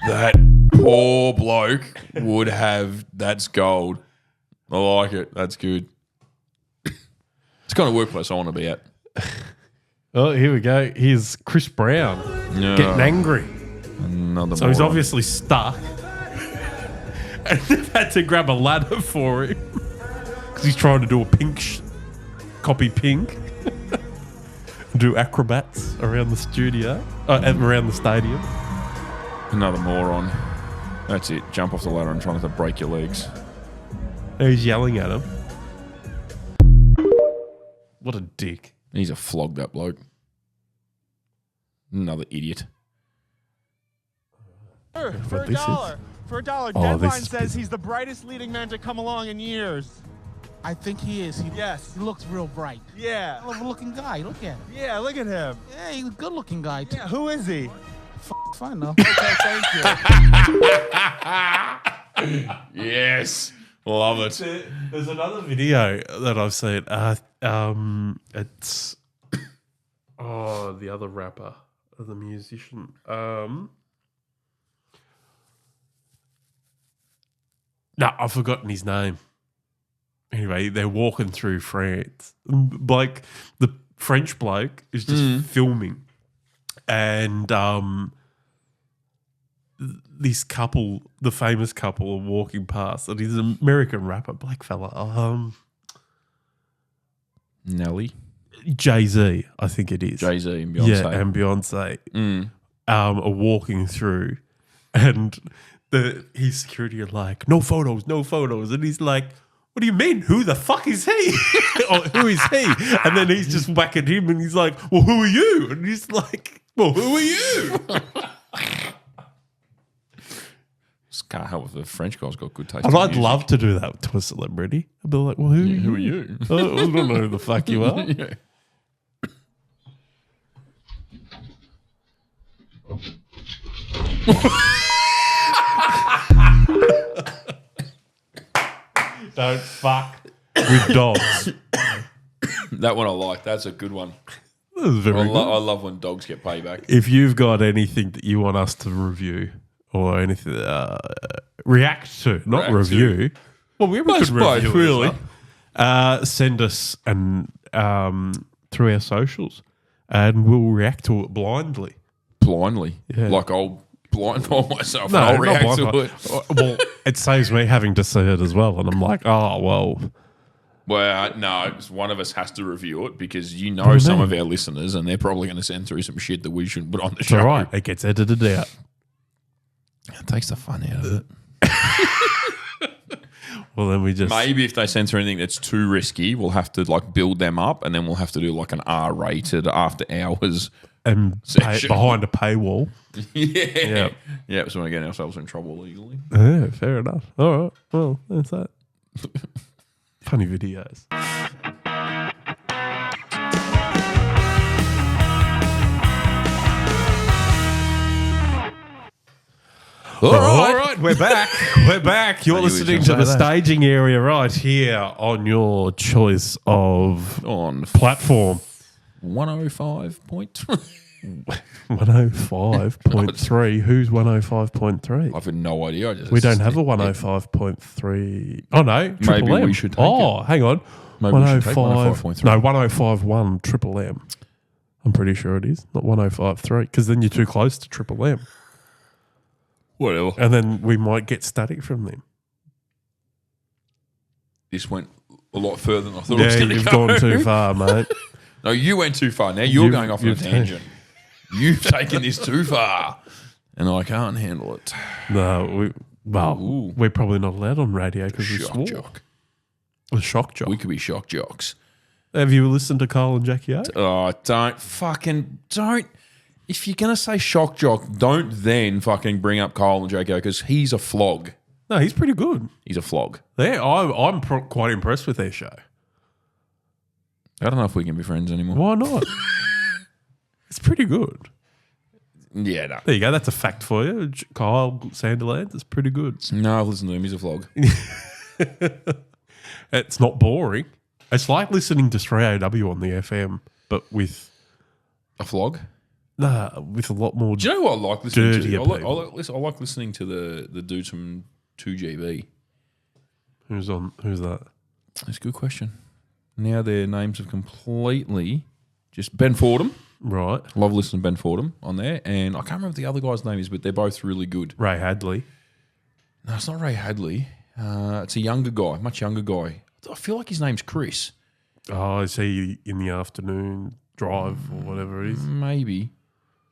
Speaker 1: That poor bloke would have. That's gold. I like it. That's good. It's the kind of workplace I want to be at.
Speaker 2: Oh, here we go. Here's Chris Brown getting angry.
Speaker 1: Another
Speaker 2: So he's
Speaker 1: moron.
Speaker 2: obviously stuck. And they've had to grab a ladder for him because he's trying to do a copy pink. Do acrobats around the studio, around the stadium.
Speaker 1: Another moron. That's it. Jump off the ladder and try not to break your legs.
Speaker 2: And he's yelling at him. What a dick.
Speaker 1: He's a flog, that bloke. Another idiot.
Speaker 16: For
Speaker 2: What
Speaker 16: a
Speaker 2: this is?
Speaker 16: dollar. For a dollar.
Speaker 2: Oh, this
Speaker 16: Deadline
Speaker 2: is
Speaker 16: says he's the brightest leading man to come along in years.
Speaker 17: I think he is.
Speaker 16: Yes.
Speaker 17: He looks real bright.
Speaker 16: Yeah.
Speaker 17: Hell of a looking guy. Look at him.
Speaker 16: Yeah, look at him.
Speaker 17: Yeah, he's a good looking guy, too.
Speaker 16: Yeah, who is he?
Speaker 17: Fine, though.
Speaker 16: Okay, thank you.
Speaker 1: Yes. Love it.
Speaker 2: There's another video that I've seen. It's the other rapper, the musician. No, I've forgotten his name. Anyway, they're walking through France. Like the French bloke is just filming, and this couple, the famous couple, are walking past, and he's an American rapper, black fella.
Speaker 1: Nelly.
Speaker 2: Jay-Z, I think it is.
Speaker 1: Jay-Z and Beyonce.
Speaker 2: Yeah, and Beyonce are walking through, and his security are like, no photos, and he's like, what do you mean? Who the fuck is he? Or who is he? And then he's just whacking him, and he's like, well, who are you? And he's like, well, who are you?
Speaker 1: Just can't help if the French guy's got good taste.
Speaker 2: And
Speaker 1: in
Speaker 2: I'd
Speaker 1: music.
Speaker 2: love to do that to a celebrity. I'd be like, well, who are you? I don't know who the fuck you are.
Speaker 1: Yeah.
Speaker 2: Don't fuck with dogs.
Speaker 1: That one I like. That's a good one.
Speaker 2: That was very
Speaker 1: I
Speaker 2: good.
Speaker 1: love when dogs get payback.
Speaker 2: If you've got anything that you want us to review or anything, react to, not
Speaker 1: React
Speaker 2: review.
Speaker 1: to.
Speaker 2: Well, we
Speaker 1: Both,
Speaker 2: could review it
Speaker 1: really.
Speaker 2: as well. Send us through our socials, and we'll react to it blindly.
Speaker 1: Blindly.
Speaker 2: Yeah.
Speaker 1: Like I'll blindfold myself
Speaker 2: No,
Speaker 1: and I'll
Speaker 2: not
Speaker 1: react to
Speaker 2: blindfold.
Speaker 1: it.
Speaker 2: Well, it saves me having to see it as well, and I'm like, oh well.
Speaker 1: Well, no, one of us has to review it because you know
Speaker 2: What do you
Speaker 1: some
Speaker 2: mean?
Speaker 1: of our listeners and they're probably going to send through some shit that we shouldn't put on the
Speaker 2: It's
Speaker 1: show.
Speaker 2: all right. It gets edited out.
Speaker 1: It takes the fun out of it.
Speaker 2: Well, then we just
Speaker 1: Maybe if they censor anything that's too risky, we'll have to like build them up and then we'll have to do like an R-rated after hours
Speaker 2: and
Speaker 1: section.
Speaker 2: behind a paywall.
Speaker 1: Yeah. Yeah, so we're getting ourselves in trouble legally.
Speaker 2: Yeah, fair enough. All right. Well, that's that. Funny videos. All right, we're back. We're back. You're
Speaker 1: I knew he was
Speaker 2: listening to
Speaker 1: gonna
Speaker 2: the
Speaker 1: say that.
Speaker 2: staging area right here on your choice of
Speaker 1: On
Speaker 2: platform.
Speaker 1: 105.3.
Speaker 2: 105.3. Who's 105.3?
Speaker 1: I've no idea.
Speaker 2: We don't have a 105.3. Oh, no. Triple
Speaker 1: Maybe
Speaker 2: M.
Speaker 1: we should take
Speaker 2: Oh,
Speaker 1: it.
Speaker 2: hang on.
Speaker 1: Maybe we should take 105.3.
Speaker 2: No, 105.1 Triple M. I'm pretty sure it is. Not 105.3 because then you're too close to Triple M.
Speaker 1: Whatever.
Speaker 2: And then we might get static from them.
Speaker 1: This went a lot further than I thought it was
Speaker 2: Yeah,
Speaker 1: going to
Speaker 2: you've
Speaker 1: go.
Speaker 2: gone too far, mate.
Speaker 1: No, you went too far. Now you're going off on a
Speaker 2: you've
Speaker 1: tangent. You've taken this too far. And I can't handle it.
Speaker 2: No, we're probably not allowed on radio because we
Speaker 1: Shock
Speaker 2: swore.
Speaker 1: jock.
Speaker 2: A shock jock.
Speaker 1: We could be shock jocks.
Speaker 2: Have you listened to Carl and Jackie O?
Speaker 1: Oh, don't. If you're going to say shock jock, don't then fucking bring up Kyle and Jacko because he's a flog.
Speaker 2: No, he's pretty good.
Speaker 1: He's a flog.
Speaker 2: I'm quite impressed with their show.
Speaker 1: I don't know if we can be friends anymore.
Speaker 2: Why not? It's pretty good.
Speaker 1: Yeah, no.
Speaker 2: There you go. That's a fact for you. Kyle Sanderland is pretty good.
Speaker 1: No, I've listened to him. He's a vlog.
Speaker 2: It's not boring. It's like listening to 3AW on the FM, but with
Speaker 1: a vlog.
Speaker 2: With a lot more.
Speaker 1: Do you know what I like listening
Speaker 2: dirtier
Speaker 1: to?
Speaker 2: people.
Speaker 1: I like listening to the dudes from 2GB.
Speaker 2: Who's that?
Speaker 1: That's a good question. Now their names have completely just Ben Fordham.
Speaker 2: Right.
Speaker 1: Love listening to Ben Fordham on there. And I can't remember what the other guy's name is, but they're both really good.
Speaker 2: Ray Hadley.
Speaker 1: No, it's not Ray Hadley. It's a younger guy, much younger guy. I feel like his name's Chris.
Speaker 2: Oh, is he in the afternoon drive or whatever it is?
Speaker 1: Maybe.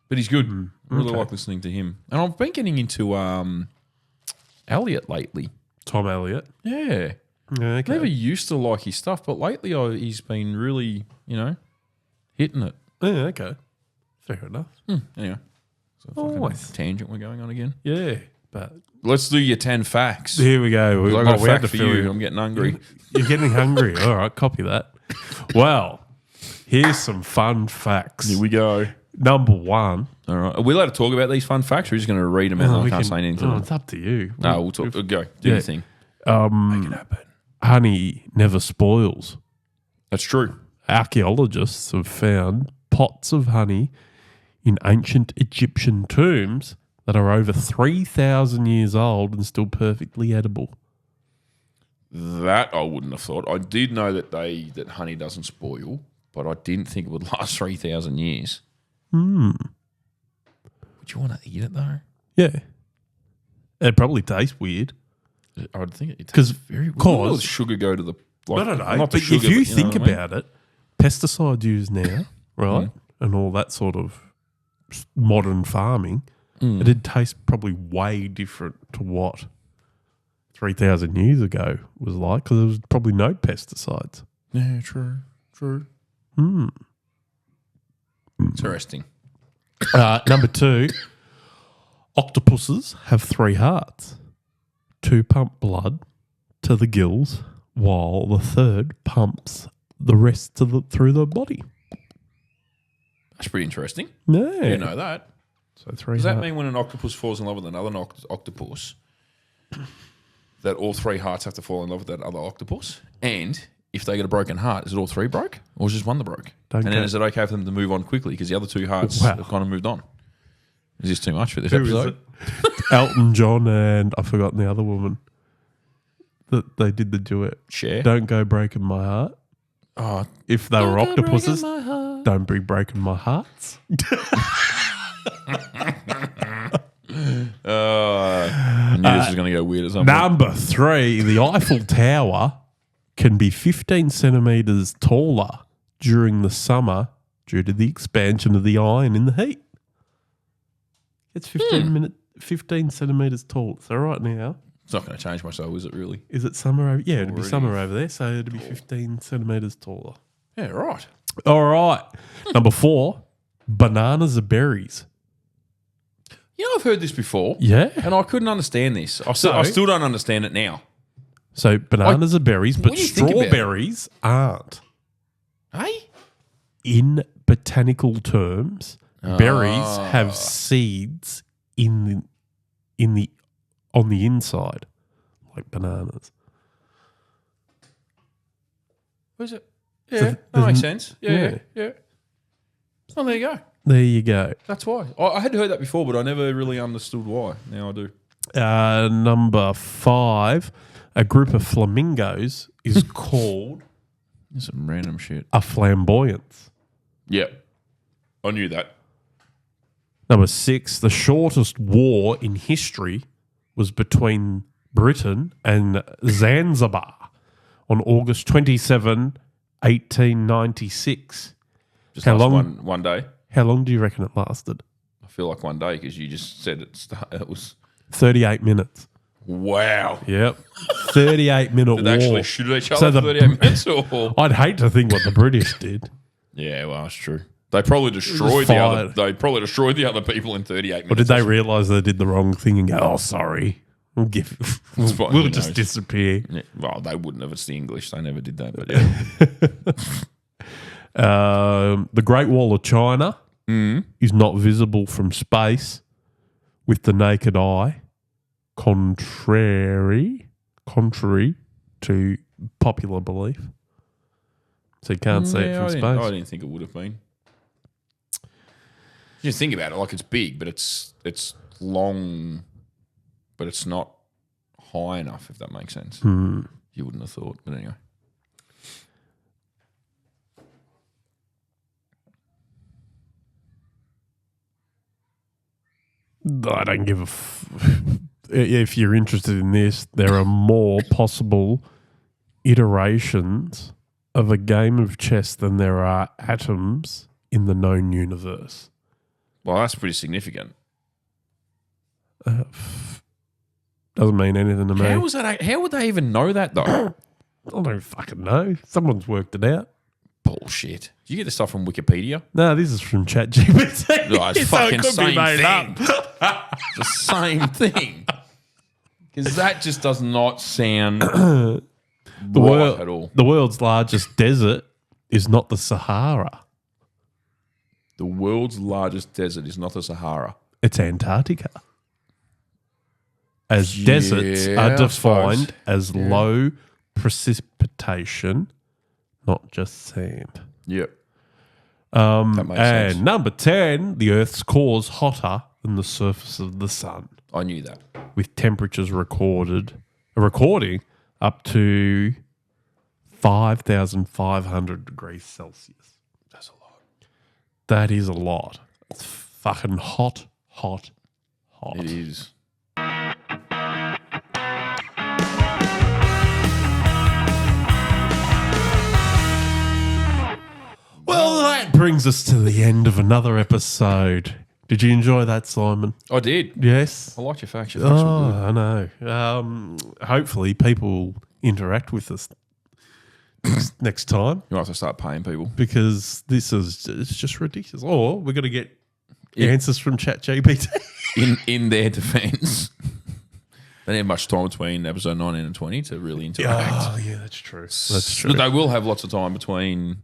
Speaker 1: But he's good. I really like listening to him. And I've been getting into Elliot lately.
Speaker 2: Tom Elliott?
Speaker 1: Yeah.
Speaker 2: Okay.
Speaker 1: Never used to like his stuff, but lately he's been really, hitting it.
Speaker 2: Yeah, okay. Fair enough.
Speaker 1: Anyway. So
Speaker 2: Always.
Speaker 1: Tangent we're going on again.
Speaker 2: Yeah, but...
Speaker 1: Let's do your 10 facts.
Speaker 2: Here we go.
Speaker 1: I got a
Speaker 2: we had
Speaker 1: fact
Speaker 2: to
Speaker 1: for
Speaker 2: fill
Speaker 1: you.
Speaker 2: in.
Speaker 1: I'm getting hungry.
Speaker 2: You're getting hungry. All right, copy that. Well, here's some fun facts.
Speaker 1: Here we go.
Speaker 2: Number one.
Speaker 1: All right. Are we allowed to talk about these fun facts, or are we just going to read them out and I can't say anything to them?
Speaker 2: It's up to you.
Speaker 1: No, we'll talk. Go. Do your thing.
Speaker 2: Make it happen. Honey never spoils.
Speaker 1: That's true.
Speaker 2: Archaeologists have found pots of honey in ancient Egyptian tombs that are over 3,000 years old and still perfectly edible.
Speaker 1: That I wouldn't have thought. I did know that honey doesn't spoil, but I didn't think it would last 3,000 years. Would you want to eat it though?
Speaker 2: Yeah. It probably tastes weird.
Speaker 1: I would think it
Speaker 2: Because
Speaker 1: tastes very weird. Where does sugar go to the...
Speaker 2: I don't know.
Speaker 1: Not the
Speaker 2: But
Speaker 1: sugar,
Speaker 2: if you
Speaker 1: but
Speaker 2: think
Speaker 1: know what I mean?
Speaker 2: about it, pesticides used now, right, and all that sort of modern farming, it did taste probably way different to what 3,000 years ago was like, because there was probably no pesticides.
Speaker 1: Yeah, true. Interesting.
Speaker 2: Number two, octopuses have 3 hearts. 2 pump blood to the gills, while the third pumps the rest through the body.
Speaker 1: That's pretty interesting.
Speaker 2: Yeah.
Speaker 1: You know that.
Speaker 2: So 3
Speaker 1: Does that
Speaker 2: hearts.
Speaker 1: mean when an octopus falls in love with another octopus, that all 3 hearts have to fall in love with that other octopus? And if they get a broken heart, is it all 3 broke? Or is just one that broke?
Speaker 2: Don't
Speaker 1: And then
Speaker 2: go-
Speaker 1: is it okay for them to move on quickly because the other 2 hearts
Speaker 2: Wow.
Speaker 1: have kind of moved on? Is this too much for this
Speaker 2: Who is
Speaker 1: episode?
Speaker 2: it? Elton John and I've forgotten the other woman that they did the duet.
Speaker 1: Cher?
Speaker 2: Don't go breaking my heart.
Speaker 1: Oh,
Speaker 2: if they were
Speaker 1: Don't go
Speaker 2: octopuses,
Speaker 1: breaking my heart.
Speaker 2: don't be breaking my hearts.
Speaker 1: I knew this was going to go weird at some point.
Speaker 2: Number 3, the Eiffel Tower can be 15 centimetres taller during the summer due to the expansion of the iron in the heat. It's 15 centimetres tall. So right now,
Speaker 1: It's not going to change much though, is it really?
Speaker 2: is it summer over? Yeah, it'd be
Speaker 1: Already
Speaker 2: summer over there, so it'd be 15 centimetres taller.
Speaker 1: Yeah, right.
Speaker 2: All right. Number 4, bananas are berries.
Speaker 1: You know, I've heard this before.
Speaker 2: Yeah.
Speaker 1: And I couldn't understand this. I
Speaker 2: So-
Speaker 1: still don't understand it now.
Speaker 2: So bananas are berries, but
Speaker 1: when you think about it-
Speaker 2: strawberries aren't.
Speaker 1: Hey?
Speaker 2: In botanical terms, berries
Speaker 1: Ah.
Speaker 2: have seeds on the inside, like bananas.
Speaker 1: Was it?
Speaker 2: So
Speaker 1: Yeah, that
Speaker 2: there's
Speaker 1: makes
Speaker 2: n-
Speaker 1: sense. Yeah. Oh, there you go.
Speaker 2: There you go.
Speaker 1: That's why. I had heard that before, but I never really understood why. Now I do.
Speaker 2: Number 5, a group of flamingos is called
Speaker 1: There's some random shit.
Speaker 2: a flamboyance.
Speaker 1: Yep. I knew that.
Speaker 2: Number 6, the shortest war in history was between Britain and Zanzibar on August 27, 1896.
Speaker 1: Just
Speaker 2: How
Speaker 1: last
Speaker 2: long?
Speaker 1: One day.
Speaker 2: How long do you reckon it lasted?
Speaker 1: I feel like one day because you just said it was.
Speaker 2: 38 minutes.
Speaker 1: Wow.
Speaker 2: Yep. 38-minute
Speaker 1: Did
Speaker 2: war.
Speaker 1: they actually shoot each other for 38 minutes? Or?
Speaker 2: I'd hate to think what the British did.
Speaker 1: Yeah, well, that's true. They probably destroyed the other.
Speaker 2: fired.
Speaker 1: They probably destroyed the other people in 38 minutes.
Speaker 2: Or did they realise they did the wrong thing and go, oh, sorry, we'll
Speaker 1: It's fine,
Speaker 2: we'll
Speaker 1: who
Speaker 2: just
Speaker 1: knows?
Speaker 2: disappear.
Speaker 1: Yeah, well, they wouldn't have. It's the English. They never did that. But yeah.
Speaker 2: The Great Wall of China is not visible from space with the naked eye, contrary to popular belief. So you can't see it from space.
Speaker 1: I didn't think it would have been. You think about it, like it's big, but it's long, but it's not high enough, if that makes sense.
Speaker 2: Hmm.
Speaker 1: You wouldn't have thought, but anyway.
Speaker 2: I don't give a if you're interested in this, there are more possible iterations of a game of chess than there are atoms in the known universe.
Speaker 1: Well, that's pretty significant.
Speaker 2: Doesn't mean anything to me.
Speaker 1: How was that? How would they even know that, though?
Speaker 2: I don't fucking know. Someone's worked it out.
Speaker 1: Bullshit. Do you get this stuff from Wikipedia?
Speaker 2: No, this is from ChatGPT.
Speaker 1: No, it's
Speaker 2: So it
Speaker 1: fucking
Speaker 2: could be
Speaker 1: same
Speaker 2: made
Speaker 1: thing.
Speaker 2: up.
Speaker 1: It's the same thing. Because that just does not sound
Speaker 2: The
Speaker 1: right at all.
Speaker 2: The world's largest desert is not the Sahara.
Speaker 1: The world's largest desert is not the Sahara.
Speaker 2: It's Antarctica. As
Speaker 1: Yeah,
Speaker 2: deserts
Speaker 1: I
Speaker 2: are defined
Speaker 1: suppose.
Speaker 2: as low precipitation, not just sand.
Speaker 1: Yep. That makes
Speaker 2: And
Speaker 1: sense.
Speaker 2: number 10, the Earth's core is hotter than the surface of the sun.
Speaker 1: I knew that.
Speaker 2: With temperatures recording up to 5,500 degrees Celsius.
Speaker 1: That's a lot.
Speaker 2: That is a lot. It's fucking hot, hot, hot.
Speaker 1: It is.
Speaker 2: Well, that brings us to the end of another episode. Did you enjoy that, Simon?
Speaker 1: I did.
Speaker 2: Yes.
Speaker 1: I liked your facts. Your facts were
Speaker 2: Oh,
Speaker 1: good.
Speaker 2: I know. Hopefully, people interact with us next time.
Speaker 1: You might have to start paying people.
Speaker 2: Because it's just ridiculous. Or we're going to get answers from ChatGPT.
Speaker 1: In their defense, they didn't have much time between episode 19 and 20 to really interact.
Speaker 2: Oh, yeah, that's true. That's true.
Speaker 1: But they will have lots of time between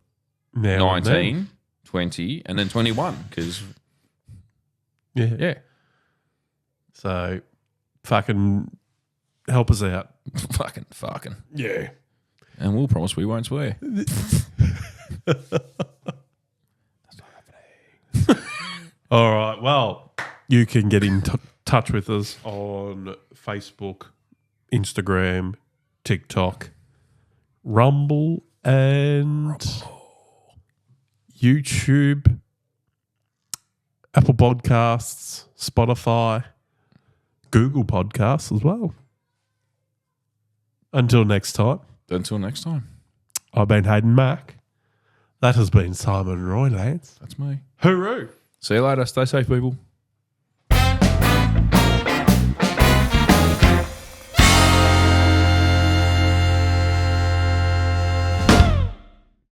Speaker 2: Now and
Speaker 1: 19, 20, and then 21 because
Speaker 2: Yeah. So, fucking help us out.
Speaker 1: fucking.
Speaker 2: Yeah.
Speaker 1: And we'll promise we won't swear.
Speaker 2: All right. Well, you can get in touch with us on Facebook, Instagram, TikTok, Rumble, and YouTube, Apple Podcasts, Spotify, Google Podcasts as well. Until next time.
Speaker 1: Until next time.
Speaker 2: I've been Hayden Mack. That has been Simon Roy Lance.
Speaker 1: That's me.
Speaker 2: Hooroo.
Speaker 1: See you later. Stay safe, people.